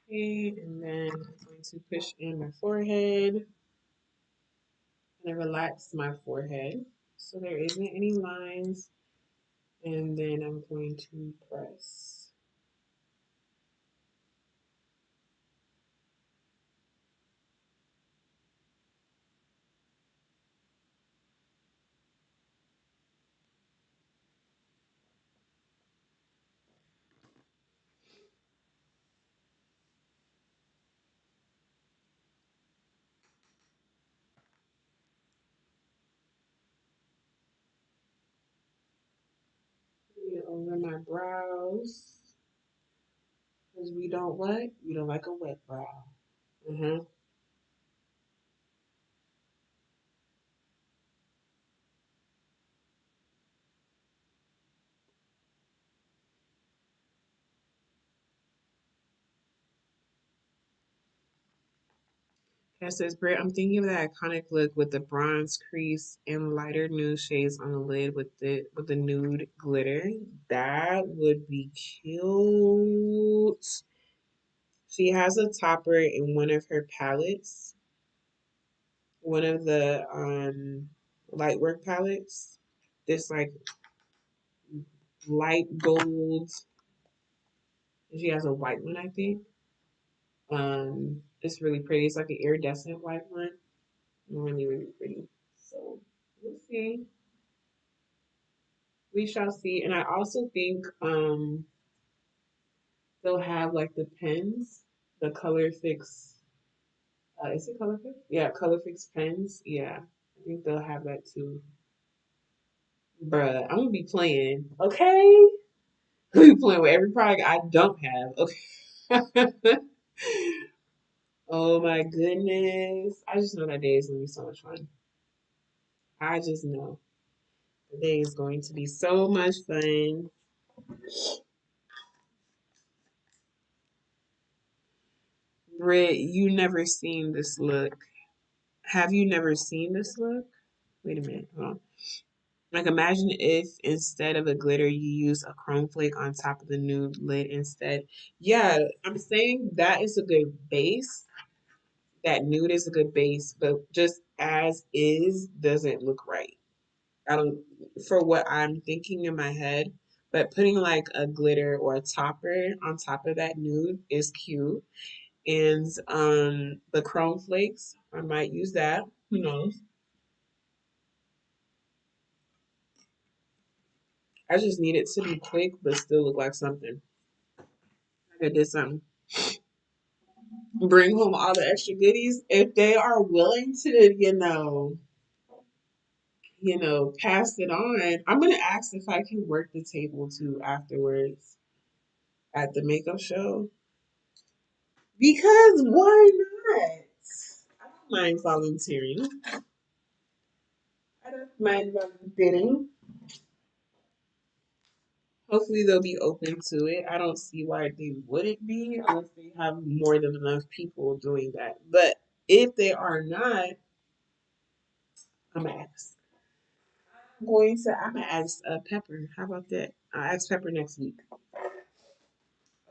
Okay, and then I'm going to push in my forehead and relax my forehead so there isn't any lines. And then I'm going to press. over my brows. Because we don't what? We don't like a wet brow. Mm-hmm. That says, Britt, I'm thinking of that iconic look with the bronze crease and lighter nude shades on the lid with the nude glitter. That would be cute. She has a topper in one of her palettes, one of the Lightwork palettes. This like light gold. She has a white one, I think. It's really pretty. It's like an iridescent white one. Really, really pretty. So we'll see. We shall see. And I also think they'll have like the pens, the color fix. Is it color fix? Yeah, color fix pens. Yeah, I think they'll have that too. Bruh, I'm gonna be playing. Okay, I'm gonna be playing with every product I don't have. Okay. Oh my goodness! I just know that day is gonna be so much fun. I just know the day is going to be so much fun. Britt, you never seen this look. Have you never seen this look? Wait a minute. Hold on. Like imagine if instead of a glitter you use a chrome flake on top of the nude lid instead. Yeah, I'm saying that is a good base. That nude is a good base, but just as is doesn't look right. I don't for what I'm thinking in my head. But putting like a glitter or a topper on top of that nude is cute. And the chrome flakes, I might use that. Who knows? I just need it to be quick but still look like something. Like I did something. Bring home all the extra goodies if they are willing to, pass it on. I'm gonna ask if I can work the table too afterwards at the makeup show. Because why not? I don't mind volunteering. I don't mind volunteering. Hopefully they'll be open to it. I don't see why they wouldn't be unless they have more than enough people doing that. But if they are not, I'm gonna ask. I'm gonna ask Pepper. How about that? I'll ask Pepper next week.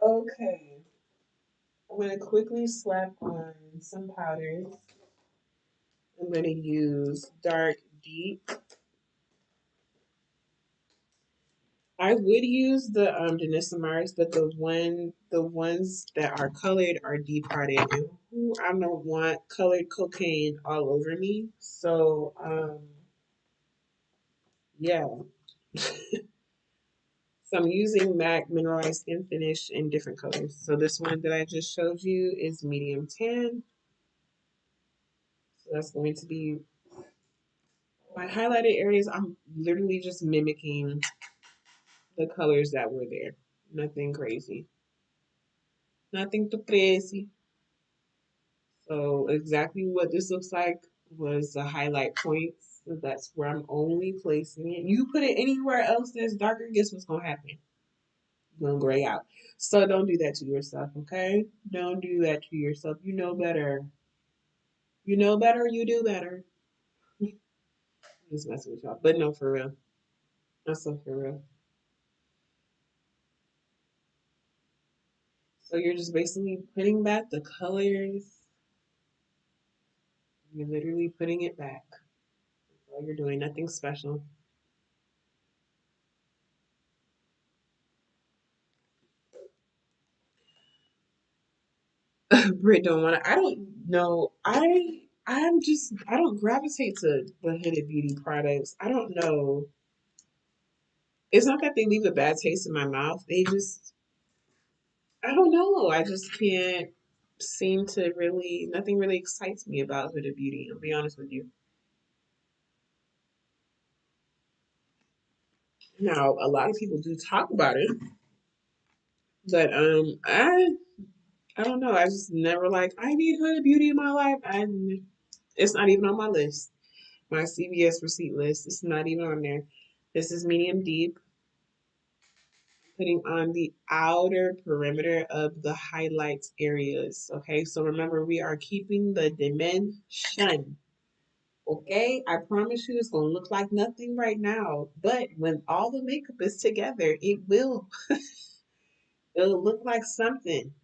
Okay. I'm gonna quickly slap on some powders. I'm gonna use Dark Deep. I would use the Denisomaris, but the ones that are colored are deep hearted, and who I don't want colored cocaine all over me. So yeah. So I'm using MAC Mineralized Skin Finish in different colors. So this one that I just showed you is medium tan. So that's going to be my highlighted areas. I'm literally just mimicking the colors that were there. Nothing crazy. Nothing too crazy. So exactly what this looks like was the highlight points. So that's where I'm only placing it. You put it anywhere else that's darker, guess what's gonna happen? You're gonna gray out. So don't do that to yourself, okay? Don't do that to yourself. You know better. You know better, you do better. Just messing with y'all. But no, for real. That's so for real. So you're just basically putting back the colors. You're literally putting it back. That's all you're doing. Nothing special. Brit don't want to. I don't know. I don't gravitate to the Hooded Beauty products. I don't know. It's not that they leave a bad taste in my mouth. They just I don't know. I just can't seem to really nothing really excites me about Hooded Beauty. I'll be honest with you. Now, a lot of people do talk about it, but I don't know. I just never like I need Huda Beauty in my life. It's not even on my list. My CVS receipt list. It's not even on there. This is medium deep, putting on the outer perimeter of the highlights areas. Okay, so remember we are keeping the dimension. Okay, I promise you it's gonna look like nothing right now, but when all the makeup is together, it'll look like something.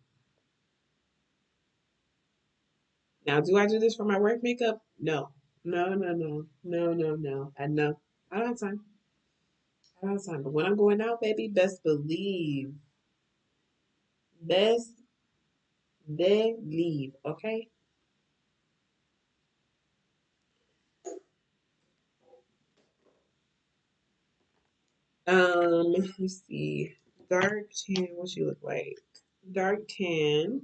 Now, do I do this for my work makeup? No. No, no, no. No, no, no. I know. I don't have time. I don't have time. But when I'm going out, baby, best believe. Best believe. Okay? Let's see. Dark tan, what she look like? Dark tan.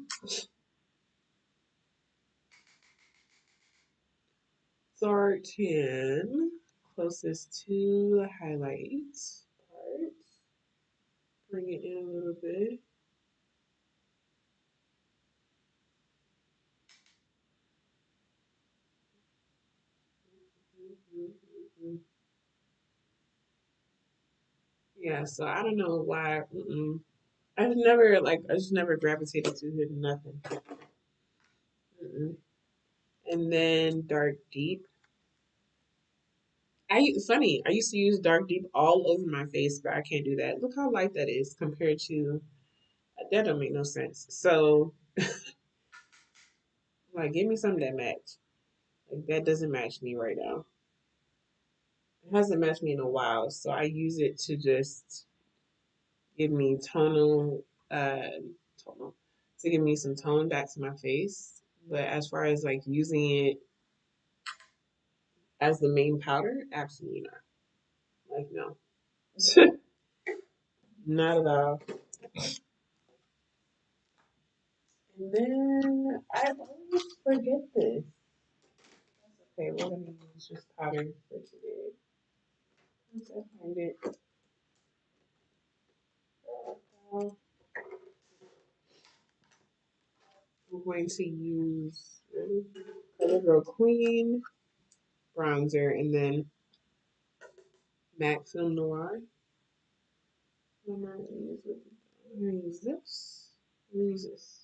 Dark tan. Closest to the highlight part. Bring it in a little bit. Yeah, so I don't know why. I just never gravitated to it. Nothing. Mm-mm. And then dark deep. Funny. I used to use dark deep all over my face, but I can't do that. Look how light that is compared to that. Don't make no sense. So, like, give me something that match. Like that doesn't match me right now. It hasn't matched me in a while, so I use it to just give me tonal, to give me some tone back to my face. But as far as like using it as the main powder, absolutely not. Like no, not at all. And then I always forget this. Okay, we're gonna use just powder for today. Once I find it, we're going to use CoverGirl Queen bronzer and then MAC Film Noir. I'm not gonna use it. I'm gonna use this. I'm gonna use this.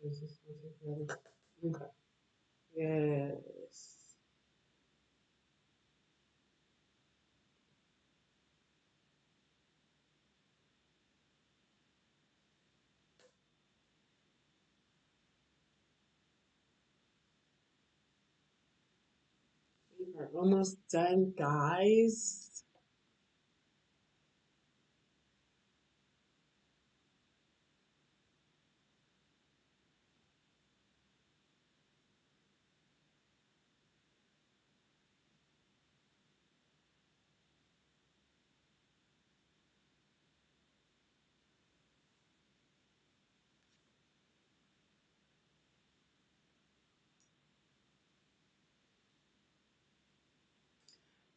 Use this one together. Okay. Yes. We are almost done, guys.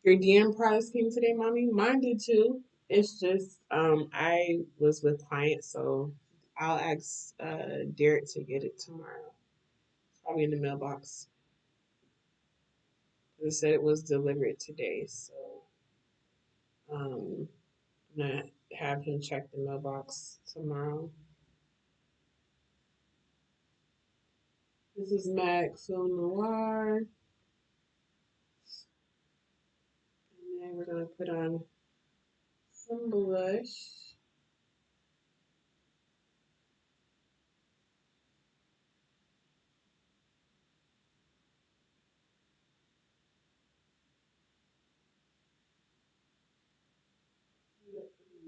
Your DM prize came today, mommy. Mine did too. It's just I was with clients, so I'll ask Derek to get it tomorrow. It's probably in the mailbox. They said it was delivered today, so I'm gonna have him check the mailbox tomorrow. This is Max Film Noir, and then we're gonna put on some blush.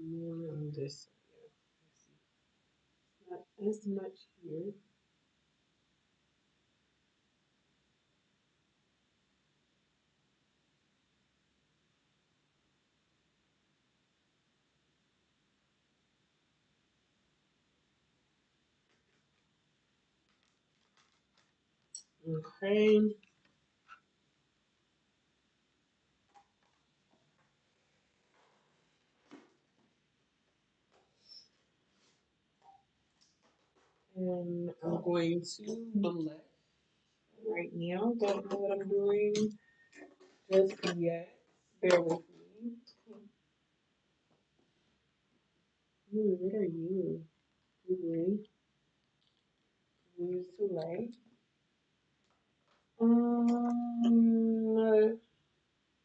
More on this. Yeah, not as much here. Okay. And I'm going to blend right now. Don't know what I'm doing just yet. Bear with me. Ooh, what are you? Really? Use too light. Um,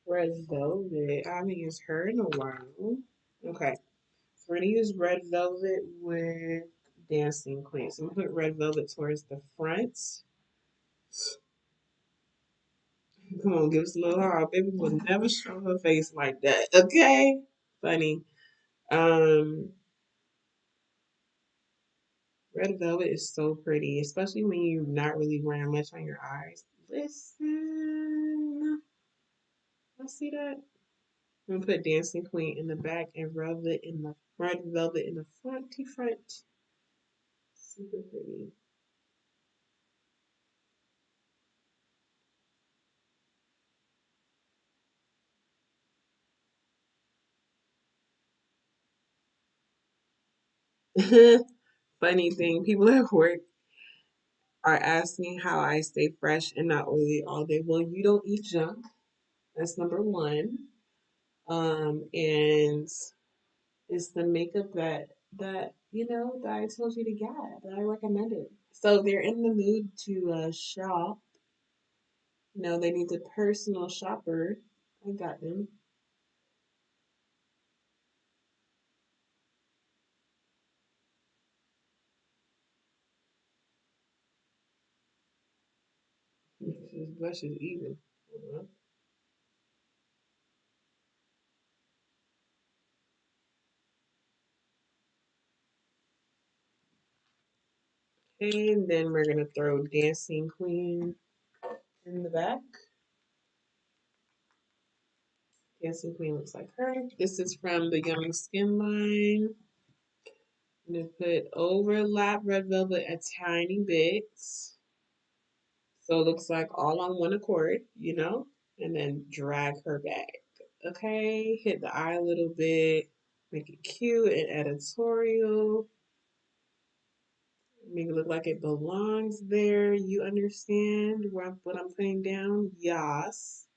Red Velvet. I haven't used her in a while. Okay. So we're gonna use Red Velvet with Dancing Queen. So I'm gonna put Red Velvet towards the front. Come on, give us a little hard. Baby will never show her face like that. Okay? Funny. Um, Red Velvet is so pretty, especially when you're not really wearing much on your eyes. Listen. Let's see that. I'm gonna put Dancing Queen in the back and Red Velvet in the front. Super pretty. Funny thing, people at work are asking how I stay fresh and not oily all day. Well, you don't eat junk. That's number one. And it's the makeup that I told you to get, that I recommended. So if they're in the mood to shop, they need a personal shopper. I got them. This blush is even. And then we're gonna throw Dancing Queen in the back. Dancing Queen looks like her. This is from the Young Skin line. I'm gonna put overlap Red Velvet a tiny bit. So it looks like all on one accord, and then drag her back. Okay, hit the eye a little bit, make it cute and editorial. Make it look like it belongs there. You understand what I'm putting down? Yes.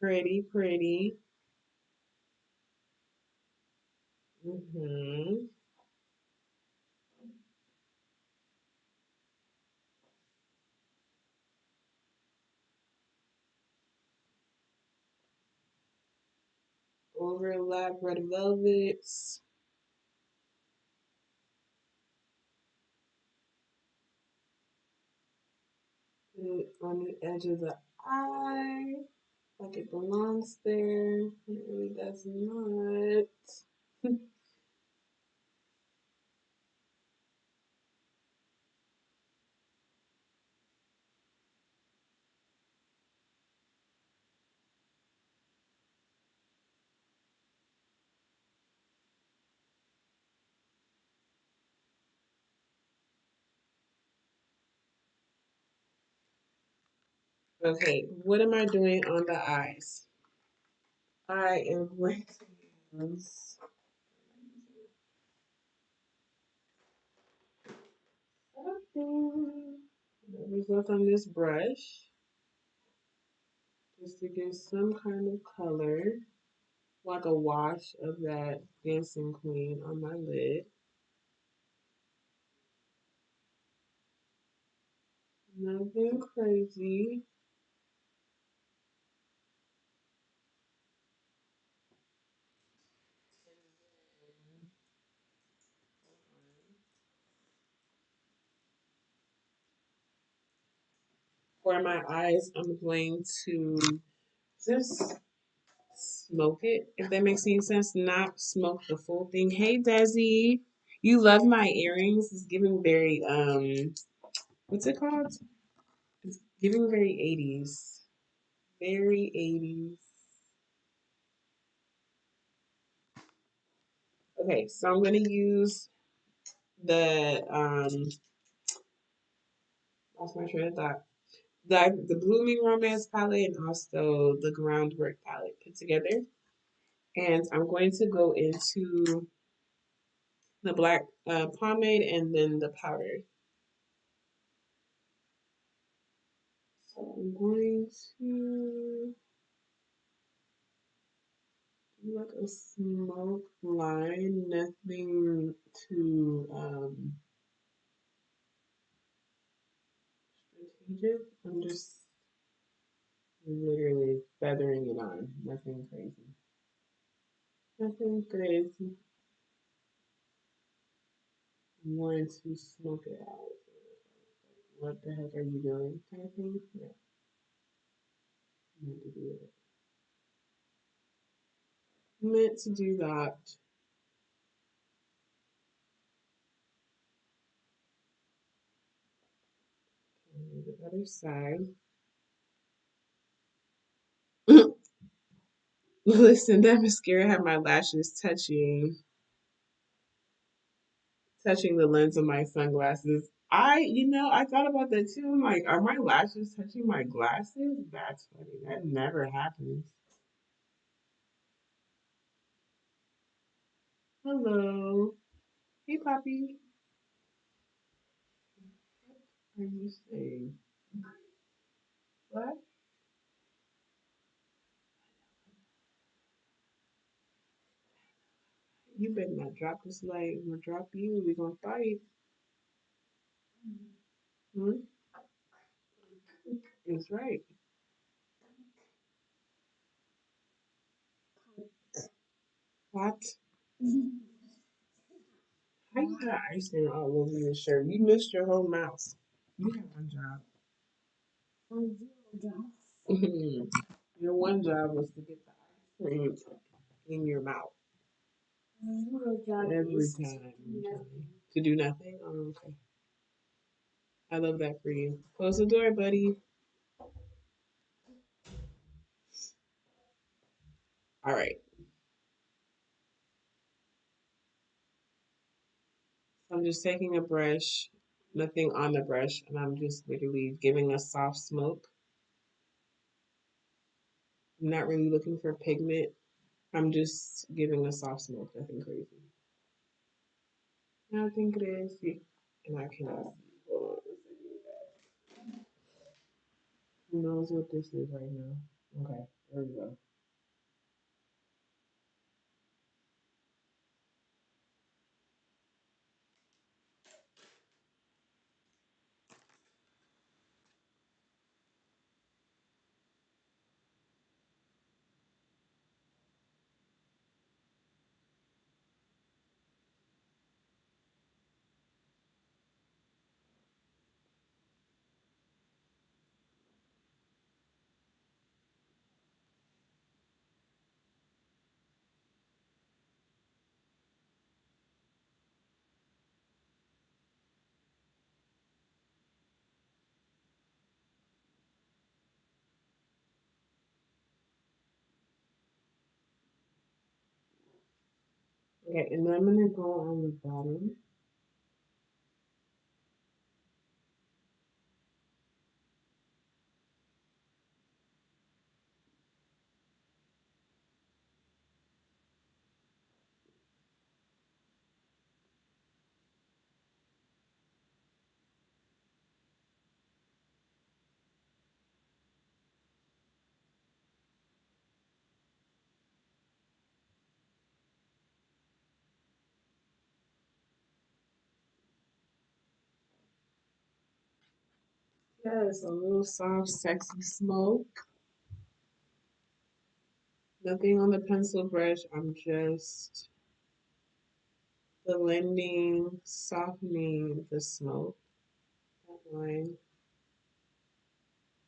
Pretty, pretty. Mm-hmm. Overlap red velvets. Put it on the edge of the eye. Like it belongs there. It really does not. Okay, what am I doing on the eyes? I am going to use something that was left on this brush just to get some kind of color, like a wash of that Dancing Queen on my lid. Nothing crazy. For my eyes, I'm going to just smoke it, if that makes any sense. Not smoke the full thing. Hey, Desi, you love my earrings. It's giving very what's it called? It's giving very 80s. Very 80s. Okay, so I'm gonna use the lost my train of thought. the Blooming Romance palette and also the Groundwork palette put together. And I'm going to go into the black pomade and then the powder. So I'm going to do like a smoke line, nothing too strategic. I'm just literally feathering it on, nothing crazy. Nothing crazy. I'm going to smoke it out. What the heck are you doing? Kind of thing? Yeah, meant to do it. Meant to do that. And the other side. Listen, that mascara had my lashes touching the lens of my sunglasses. I thought about that too. I'm like, are my lashes touching my glasses? That's funny. That never happens. Hello. Hey, Poppy. What are you saying? What? You better not drop this light. I'm gonna drop you. We gonna fight. Hmm? That's right. What? How you got icing all over your shirt? You missed your whole mouth. You had one job. Your one job was to get the ice cream in your mouth every time. To do nothing? Oh, okay. I love that for you. Close the door, buddy. All right. So I'm just taking a brush, nothing on the brush, and I'm just literally giving a soft smoke. I'm not really looking for pigment. I'm just giving a soft smoke, nothing crazy. Nothing crazy. And I cannot see. Hold on a second. Who knows what this is right now? Okay, there we go. Okay, and then I'm gonna go on the bottom. Yes, a little soft, sexy smoke. Nothing on the pencil brush. I'm just blending, softening the smoke, that line,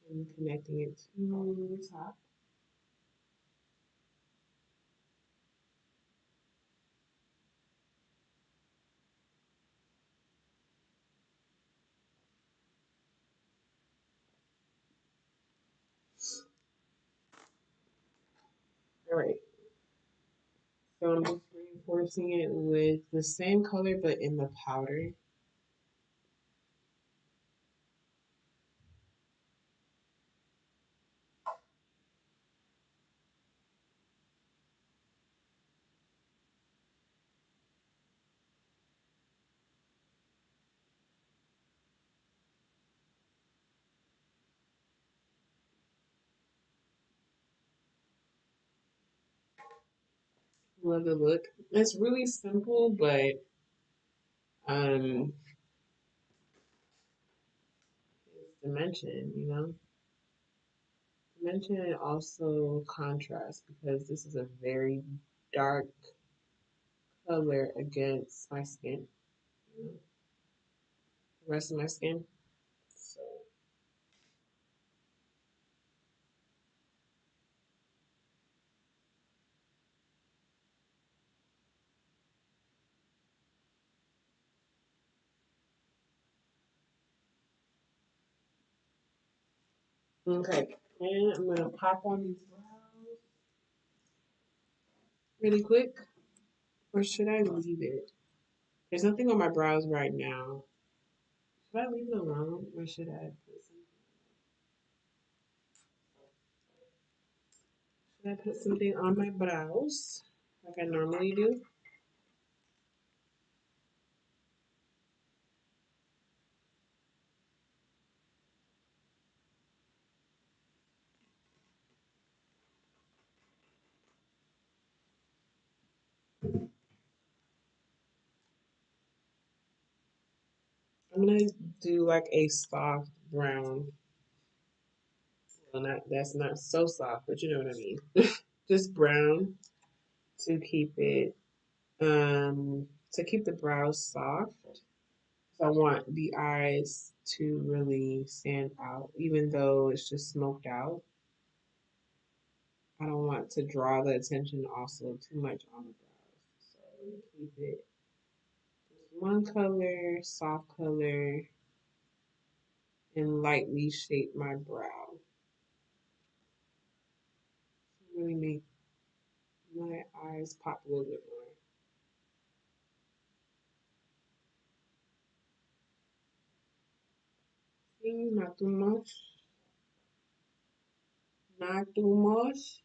and connecting it to the top. All right. So I'm just reinforcing it with the same color but in the powder. Love the look. It's really simple, but um, it's dimension, you know. Dimension and also contrast because this is a very dark color against my skin, you know, the rest of my skin. So, okay, and I'm gonna pop on these brows really quick, or should I leave it? There's nothing on my brows right now. Should I leave it alone, or should I put something on my brows like I normally do? I'm gonna do like a soft brown. Well, not that's not so soft, but you know what I mean. Just brown to keep it to keep the brows soft. So I want the eyes to really stand out, even though it's just smoked out. I don't want to draw the attention also too much on the brows. So I'm gonna keep it just one color, soft color, and lightly shape my brow. Really make my eyes pop a little bit more. See, not too much, not too much.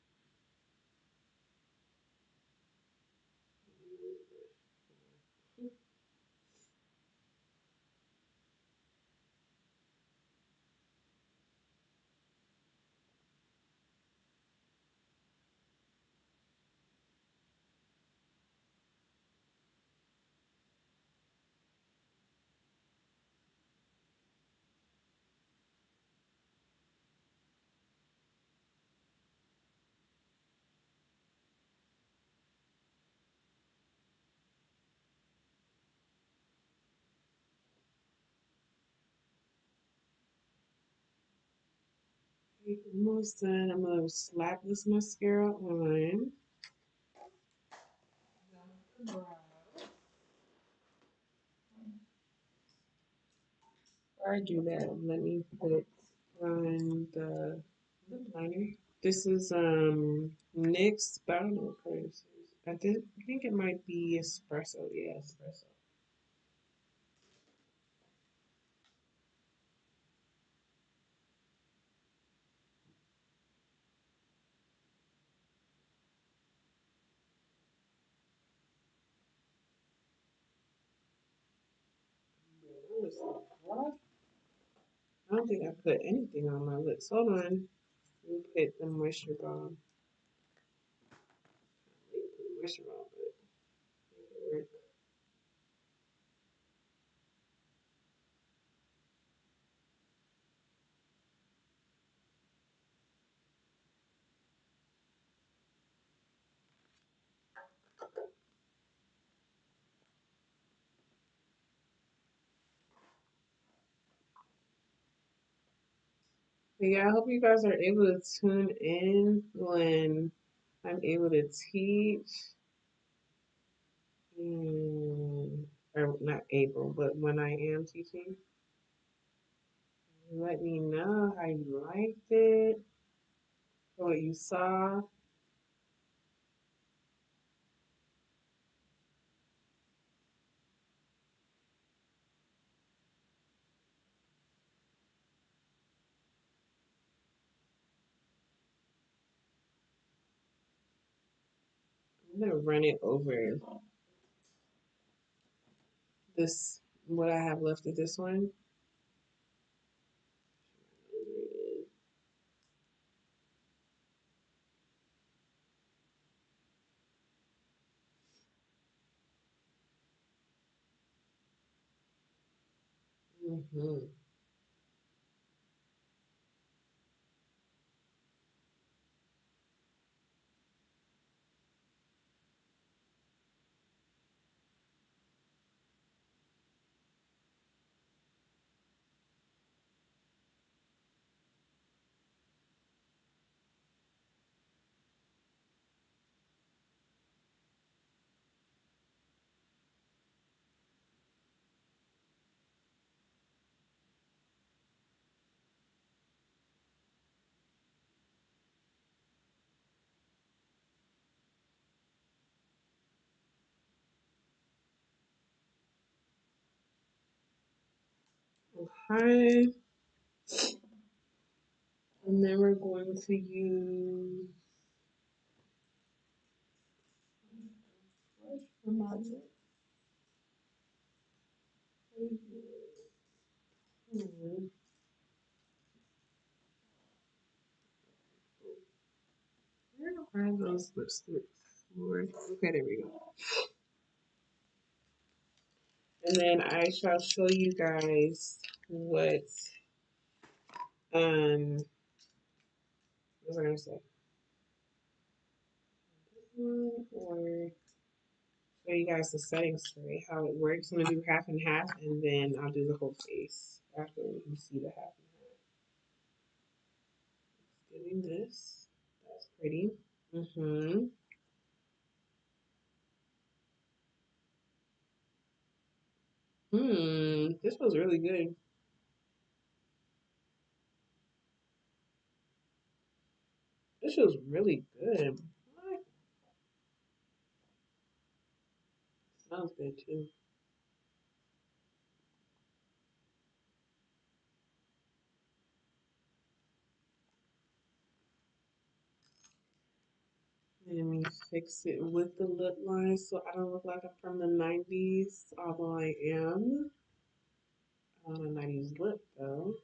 Okay, almost done. I'm gonna slap this mascara on. Before I do that, let me put on the lip liner. This is NYX, but I don't know what color this is. I think it might be espresso. Yeah, espresso. I don't think I put anything on my lips. Hold on. Let me put the moisture bomb. Moisture bomb, but make it work. But yeah, I hope you guys are able to tune in when I'm able to teach. Or not able, but when I am teaching, let me know how you liked it, what you saw. I'm gonna run it over this, what I have left of this one. Mm-hmm. Okay. And then we're going to use brush for my lip. Hmm. Where are those lipsticks? Lord. Okay, there we go. And then I shall show you guys um what was I gonna say? Or show you guys the settings for it, how it works. I'm gonna do half and half, and then I'll do the whole face after you see the half and half. Doing this. That's pretty. Mm-hmm. This was really good. This was really good. What? Smells good too. Let me fix it with the lip line so I don't look like I'm from the 90s, although I am on a 90s lip though.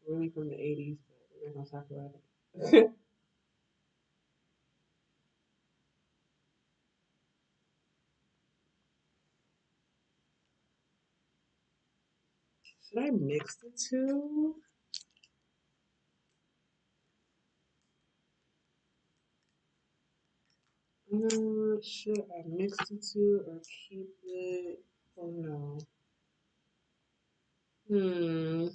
Really from the 80s, but we're not gonna talk about it. Should I mix the two? Should I mix the two or keep it? Oh no. Hmm.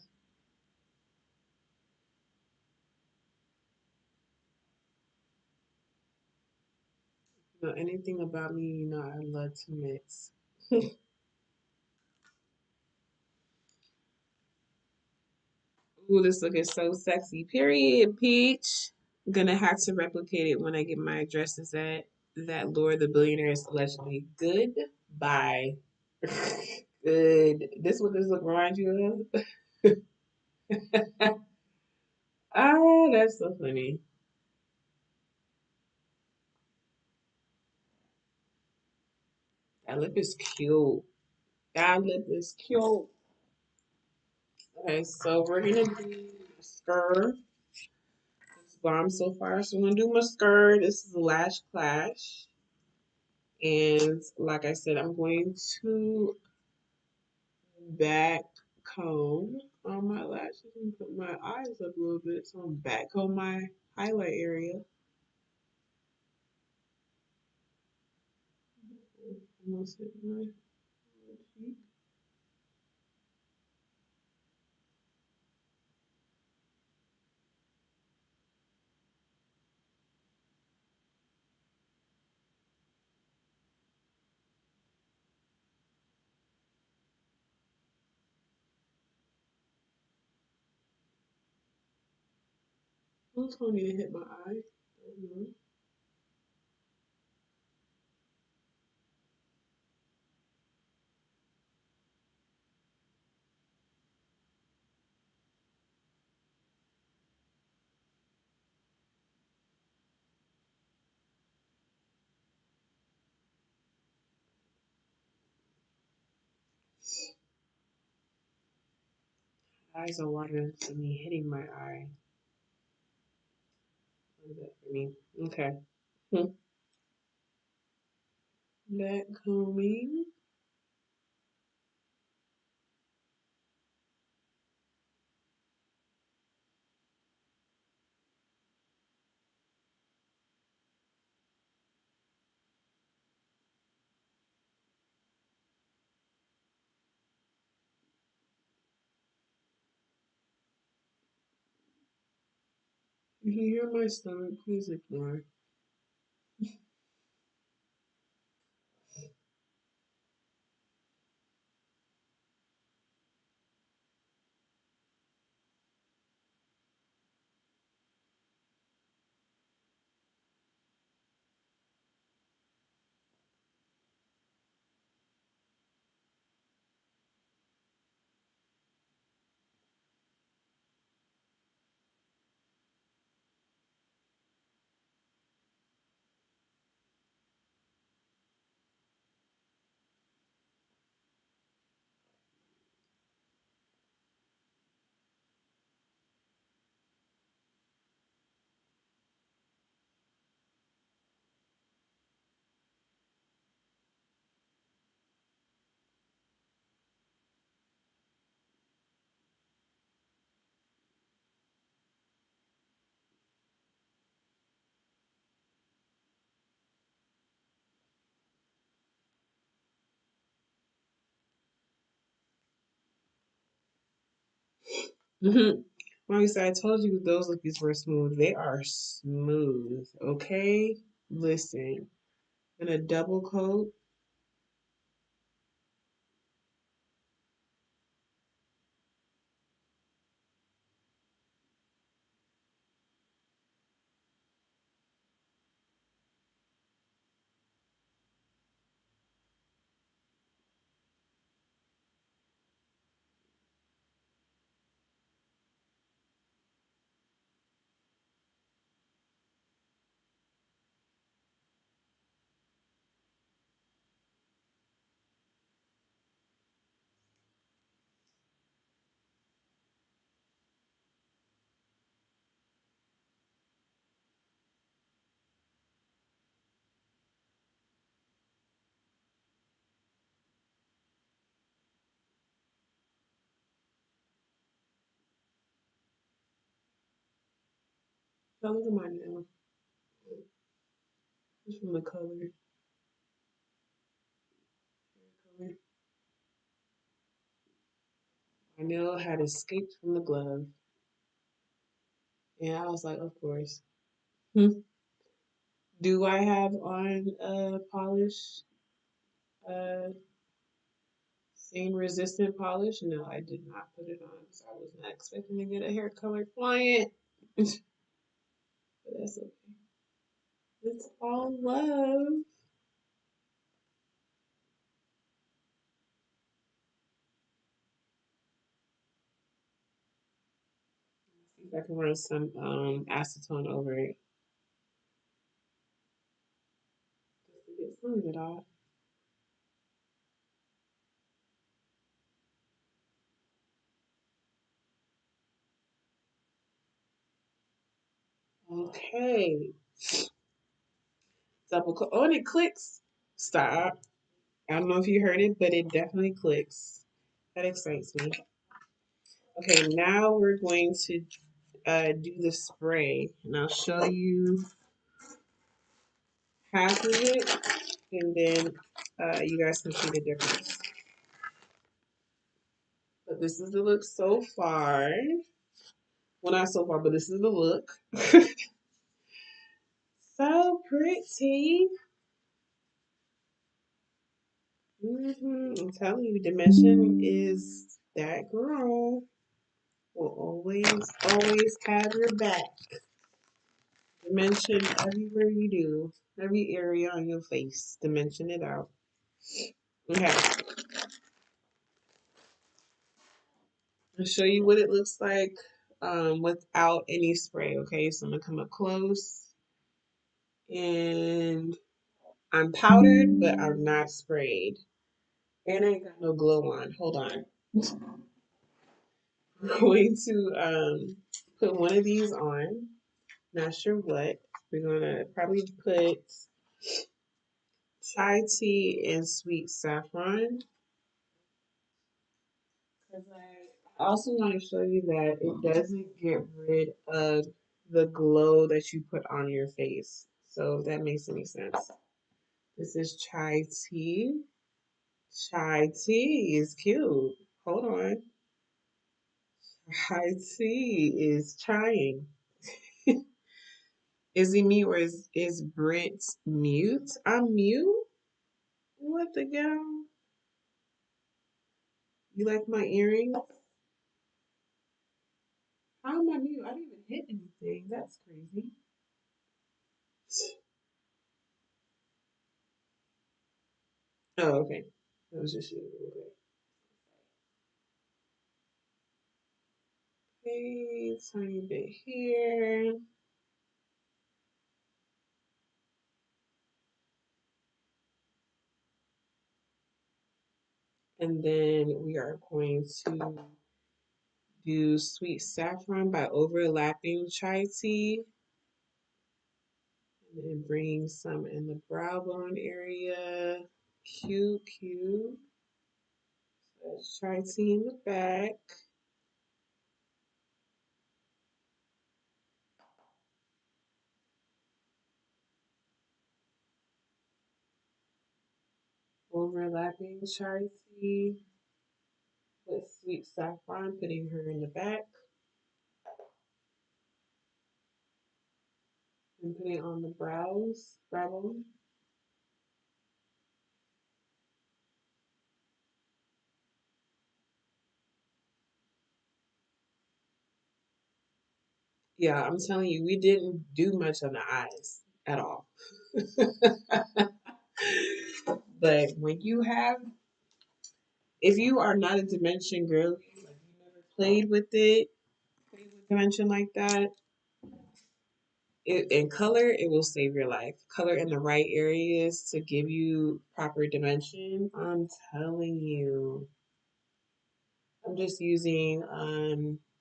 You know anything about me? You know I love to mix. Ooh, this look is so sexy. Period, Peach. Gonna have to replicate it when I get my addresses at that Lord the Billionaire is allegedly. Goodbye. Good. This what this look reminds you of? Ah, that's so funny. That lip is cute. That lip is cute. Okay, so we're gonna do mascara. It's bomb so far. So I'm gonna do mascara. This is Lash Clash. And like I said, I'm going to back comb on my lashes and put my eyes up a little bit. So I'm back comb my highlight area. Almost hit my cheek. Who's told me to hit my eye? Mhm. Eyes are watering to me hitting my eye. What is that for me? Okay. Hmm. Back combing. If you hear my stomach, please ignore. Mhm. Marisa, I told you those lookies were smooth. They are smooth, okay? Listen, and a double coat. Now look at my nail. Just from the color. Color. My nail had escaped from the glove. And I was like, of course. Hmm. Do I have on polish? Uh, Stain resistant polish? No, I did not put it on. So I was not expecting to get a hair color client. But that's okay. It's all love. See if I can run some acetone over it just to get some of it off. Okay. Double click. Oh, and it clicks. Stop. I don't know if you heard it, but it definitely clicks. That excites me. Okay, now we're going to do the spray, and I'll show you half of it, and then you guys can see the difference. But this is the look so far. Well, not so far, but this is the look. So pretty. I'm telling you, Dimension is that girl. Will always have your back. Dimension everywhere you do, every area on your face. Dimension it out. Okay, I'll show you what it looks like without any spray. Okay, so I'm gonna come up close, and I'm powdered, but I'm not sprayed, and I ain't got no glow on. Hold on. I'm going to put one of these on. Not sure what. We're gonna probably put chai tea and sweet saffron. I also want to show you that it doesn't get rid of the glow that you put on your face. So if that makes any sense. This is chai tea. Chai tea is cute. Hold on. Chai tea is chaying. Is he mute or is Brent mute? I'm mute? What the hell? You like my earrings? How am I mute? I didn't even hit anything. That's crazy. Oh, okay. That was just you. Okay. Okay, tiny bit here. And then we are going to do sweet saffron by overlapping chai tea. And then bring some in the brow bone area. Cute, cute. So let's chai tea in the back. Overlapping chai tea with sweet saffron, putting her in the back. And putting it on the brow bone. Yeah, I'm telling you, we didn't do much on the eyes at all. But when you have, if you are not a dimension girl, like you never played with dimension like that, in color, it will save your life. Color in the right areas to give you proper dimension. I'm telling you. I'm just using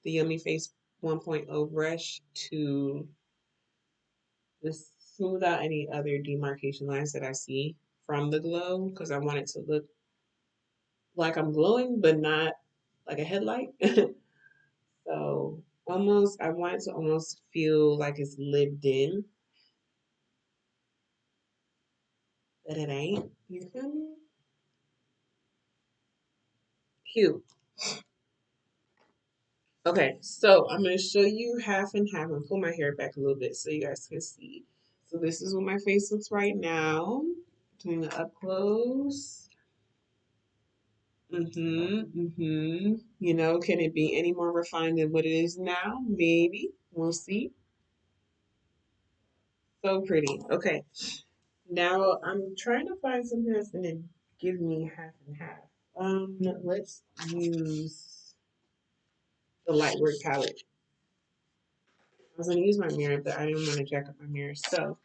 the Yummy Face 1.0 brush to just smooth out any other demarcation lines that I see from the glow because I want it to look like I'm glowing, but not like a headlight. So almost, I want it to almost feel like it's lived in, but it ain't. You feel me? Cute. Okay, so I'm gonna show you half and half and pull my hair back a little bit so you guys can see. So this is what my face looks right now. Doing it up close. You know, can it be any more refined than what it is now? Maybe. We'll see. So pretty. Okay. Now I'm trying to find something that's gonna give me half and half. Let's use the light work palette. I was gonna use my mirror, but I didn't want to jack up my mirror. So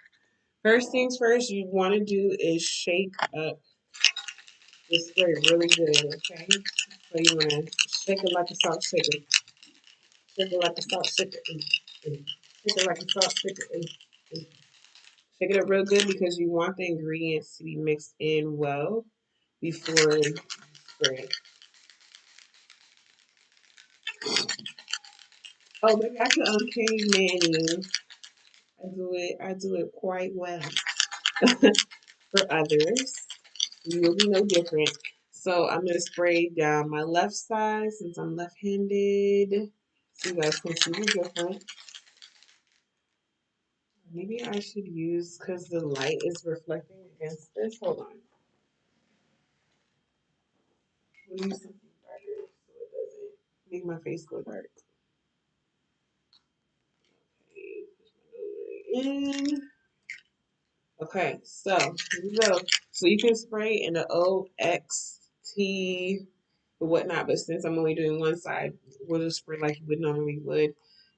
first things first, you want to do is shake up the spray really good, okay? So you want to shake it like a salt shaker. Shake it like a salt shaker. Shake it like a salt shaker. Shake it up real good because you want the ingredients to be mixed in well before you spray. Oh, maybe I can caveman. I do it quite well for others. You will be no different. So I'm gonna spray down my left side since I'm left-handed. So you guys can see the difference. Maybe I should use because the light is reflecting against this. Hold on. We'll use something darker so it doesn't make my face go dark. Okay, push my nose right in. Okay, so here we go. So you can spray in the OXT or whatnot, but since I'm only doing one side, we'll just spray like you would normally would.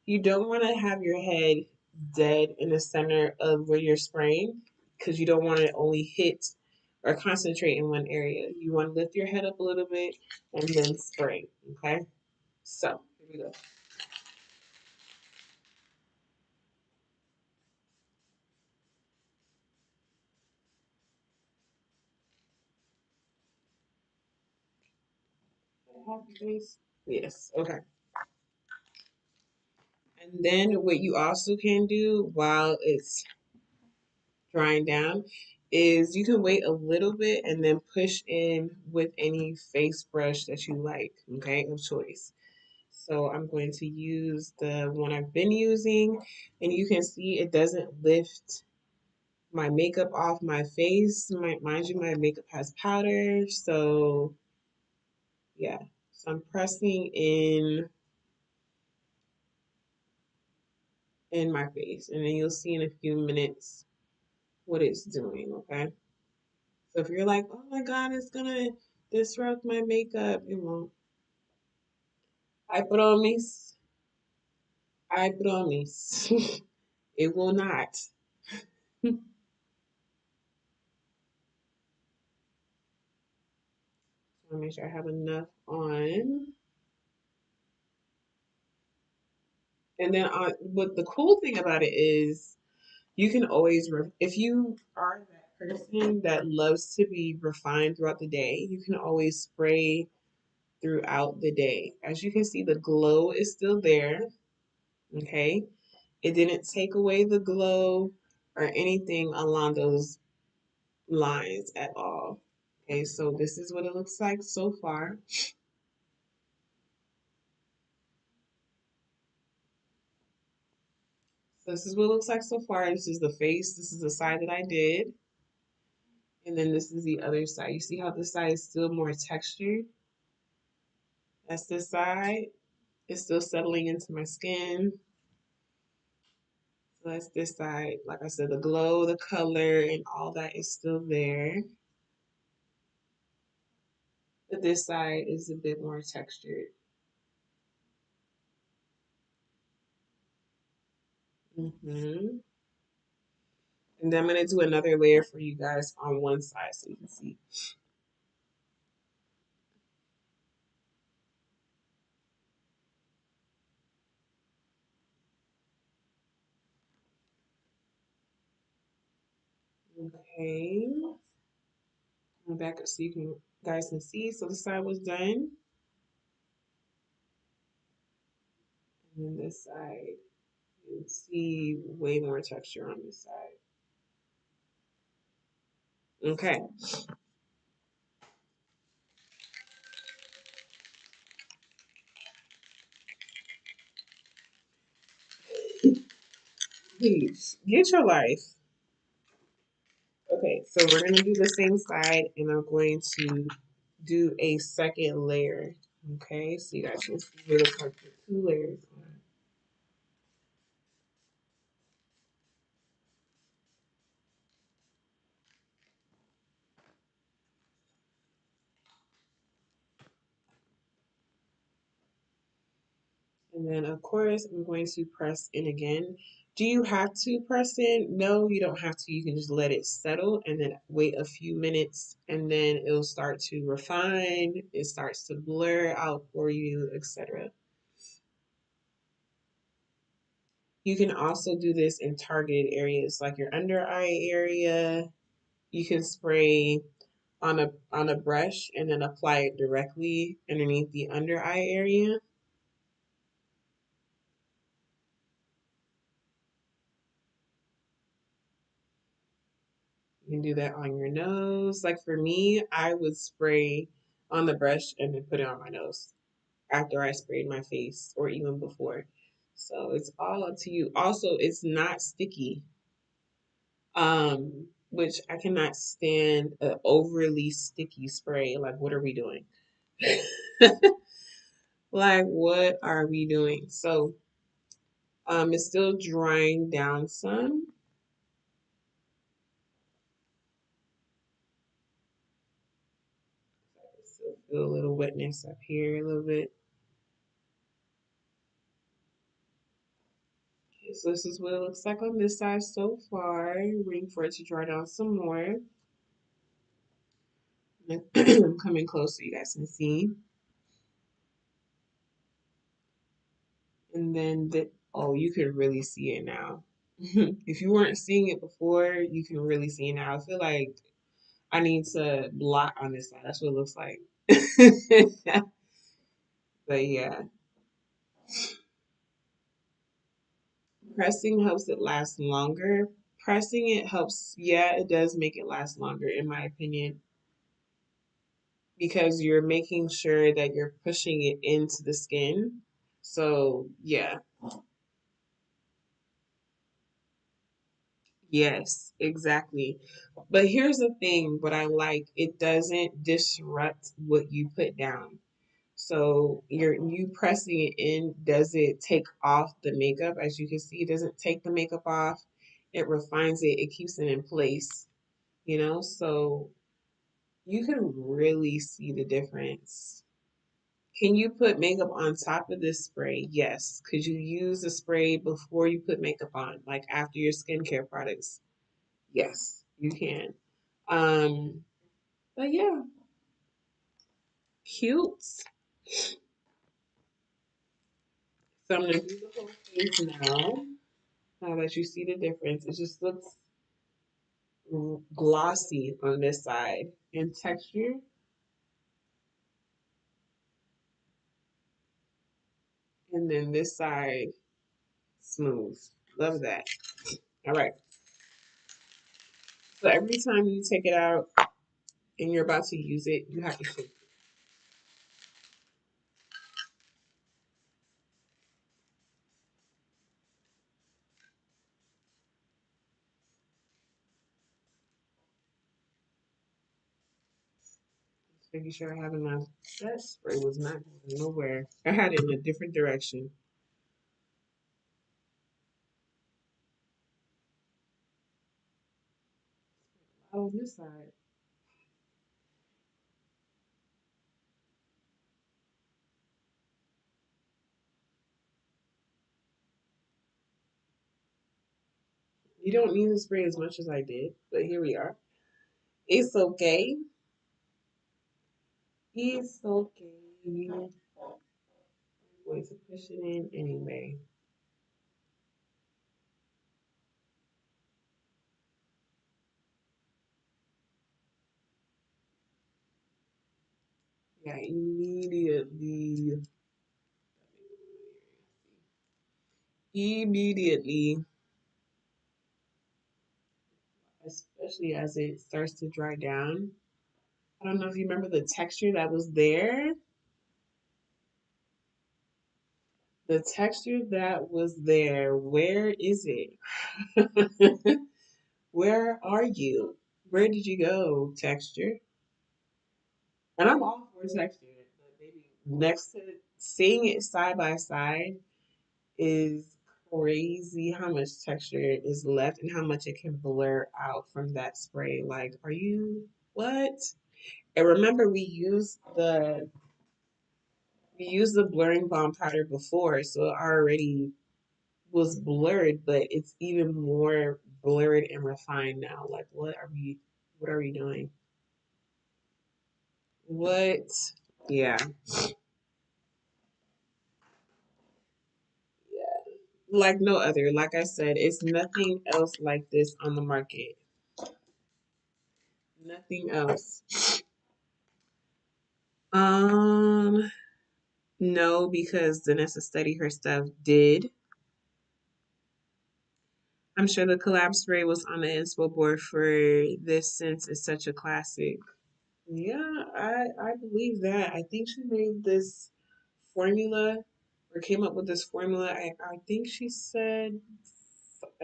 You don't want to have your head dead in the center of where you're spraying because you don't want to only hit or concentrate in one area. You want to lift your head up a little bit and then spray. Okay, so here we go. Happy face. Yes. Okay. And then what you also can do while it's drying down is you can wait a little bit and then push in with any face brush that you like, okay, of choice. So I'm going to use the one I've been using, and you can see it doesn't lift my makeup off my face. Mind you, my makeup has powder, so yeah. So I'm pressing in my face, and then you'll see in a few minutes what it's doing, okay? So if you're like, oh my God, it's gonna disrupt my makeup, it won't. I promise. I promise. It will not. So make sure I have enough on. And then what the cool thing about it is you can always, if you are that person that loves to be refined throughout the day, you can always spray throughout the day. As you can see, the glow is still there. Okay. It didn't take away the glow or anything along those lines at all. Okay. So this is what it looks like so far. So this is what it looks like so far. This is the face. This is the side that I did. And then this is the other side. You see how this side is still more textured? That's this side. It's still settling into my skin. So that's this side. Like I said, the glow, the color, and all that is still there. But this side is a bit more textured. And then I'm going to do another layer for you guys on one side so you can see. Okay. I'm back up so you can guys can see. So the side was done. And then this side, you can see way more texture on this side. Okay. Please get your life. Okay, so we're gonna do the same side, and I'm going to do a second layer. Okay, so you guys can see what it looks like with two layers on. And then, of course, I'm going to press in again. Do you have to press in? No, you don't have to. You can just let it settle and then wait a few minutes, and then it'll start to refine. It starts to blur out for you, etc. You can also do this in targeted areas like your under eye area. You can spray on a brush and then apply it directly underneath the under eye area. You can do that on your nose. Like for me, I would spray on the brush and then put it on my nose after I sprayed my face or even before. So it's all up to you. Also, it's not sticky. Which I cannot stand an overly sticky spray. Like, what are we doing? Like, what are we doing? So, it's still drying down some. Still feel a little wetness up here a little bit. Okay, so this is what it looks like on this side so far. Waiting for it to dry down some more. I'm coming close so you guys can see. And then oh, you can really see it now. If you weren't seeing it before, you can really see it now. I feel like I need to blot on this side. That's what it looks like. But yeah, pressing helps it last longer. Pressing it helps, yeah, it does make it last longer, in my opinion, because you're making sure that you're pushing it into the skin. So, yeah, yes, exactly. But here's the thing what I like, it doesn't disrupt what you put down. So you pressing it in, does it take off the makeup? As you can see, it doesn't take the makeup off. It refines it, it keeps it in place, you know? So you can really see the difference. Can you put makeup on top of this spray? Yes. Could you use the spray before you put makeup on, like after your skincare products? Yes, you can. Um, but yeah, cute. So I'm gonna do the whole face now. Now that you see the difference, it just looks glossy on this side in texture, and then this side smooth. Love that. All right. So every time you take it out and you're about to use it, you have to shake it. Just making sure I have enough. That spray was not going nowhere. I had it in a different direction. Oh, on this side. You don't need to spray as much as I did, but here we are. It's okay. It's okay. I'm going to push it in anyway. Yeah, immediately, especially as it starts to dry down. I don't know if you remember the texture that was there. The texture that was there, where is it? Where are you? Where did you go, texture? And I'm all for texture, but baby, next to seeing it side by side is crazy how much texture is left and how much it can blur out from that spray. Like, are you what? And remember, we used the blurring balm powder before, so it already was blurred, but it's even more blurred and refined now. Like, what are we doing? What? Yeah, like no other. Like I said, it's nothing else like this on the market. Nothing else. Um, no, because Vanessa studied her stuff. Did I'm sure the collab spray was on the inspo board for this since it's such a classic. Yeah, I believe that. I think she made this formula or came up with this formula. I think she said,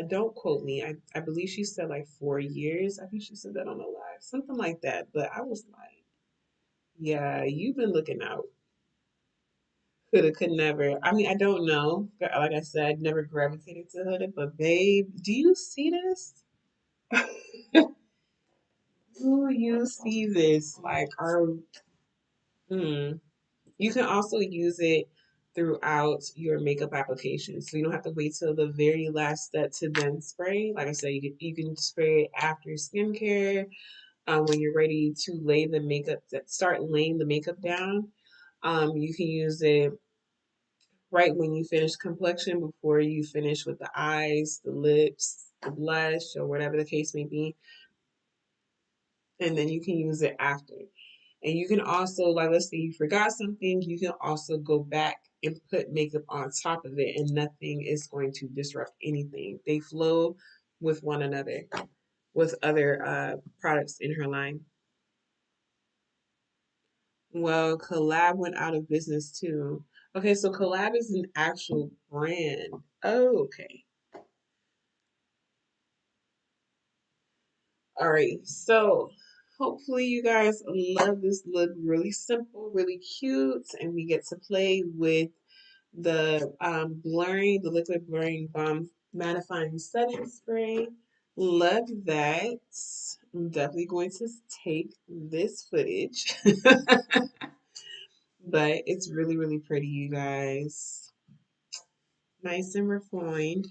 don't quote me. I believe she said like 4 years. I think she said that on the live, something like that. But I was like, yeah, you've been looking out. Could never. I mean, I don't know. Like I said, I'd never gravitated to Huda, but babe, do you see this? Do you see this? Like, hmm. You can also use it throughout your makeup application, so you don't have to wait till the very last step to then spray. Like I said, you can spray it after skincare, when you're ready to lay the makeup, start laying the makeup down. You can use it right when you finish complexion before you finish with the eyes, the lips, the blush, or whatever the case may be. And then you can use it after. And you can also, like, let's say you forgot something, you can also go back and put makeup on top of it, and nothing is going to disrupt anything. They flow with one another, with other products in her line. Well, Collab went out of business too. Okay, so Collab is an actual brand. Oh, okay. All right. So hopefully you guys love this look. Really simple, really cute, and we get to play with the blurring, the liquid blurring balm mattifying setting spray. Love that. I'm definitely going to take this footage. But it's really, really pretty, you guys. Nice and refined.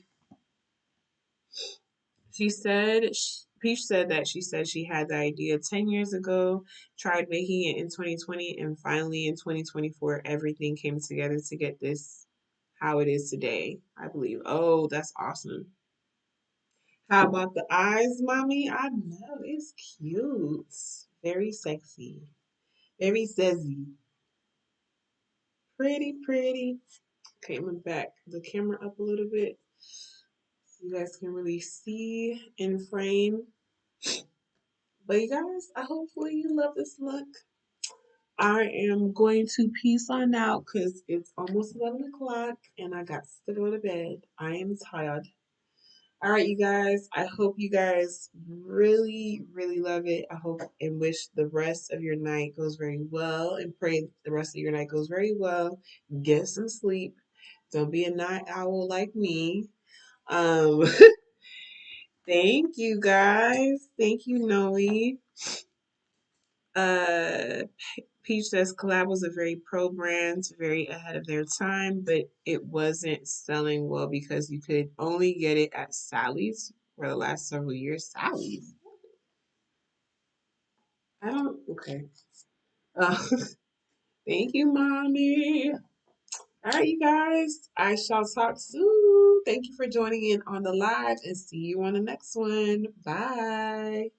Peach said that she said she had the idea 10 years ago, tried making it in 2020, and finally in 2024, everything came together to get this how it is today, I believe. Oh, that's awesome. How about the eyes, mommy? I know, it's cute. Very sexy. Very zazzy. Pretty, pretty. Okay, I'm gonna back the camera up a little bit so you guys can really see in frame. But you guys, I hopefully you love this look. I am going to peace on out because it's almost 11 o'clock and I got to go to bed. I am tired. All right, you guys. I hope you guys really, really love it. I hope and wish the rest of your night goes very well and pray the rest of your night goes very well. Get some sleep. Don't be a night owl like me. Um, thank you guys. Thank you, Noe. Uh, Peach says Collab was a very pro brand, very ahead of their time, but it wasn't selling well because you could only get it at Sally's for the last several years. Sally's? I don't, okay. Uh, thank you, mommy. All right, you guys. I shall talk soon. Thank you for joining in on the live and see you on the next one. Bye.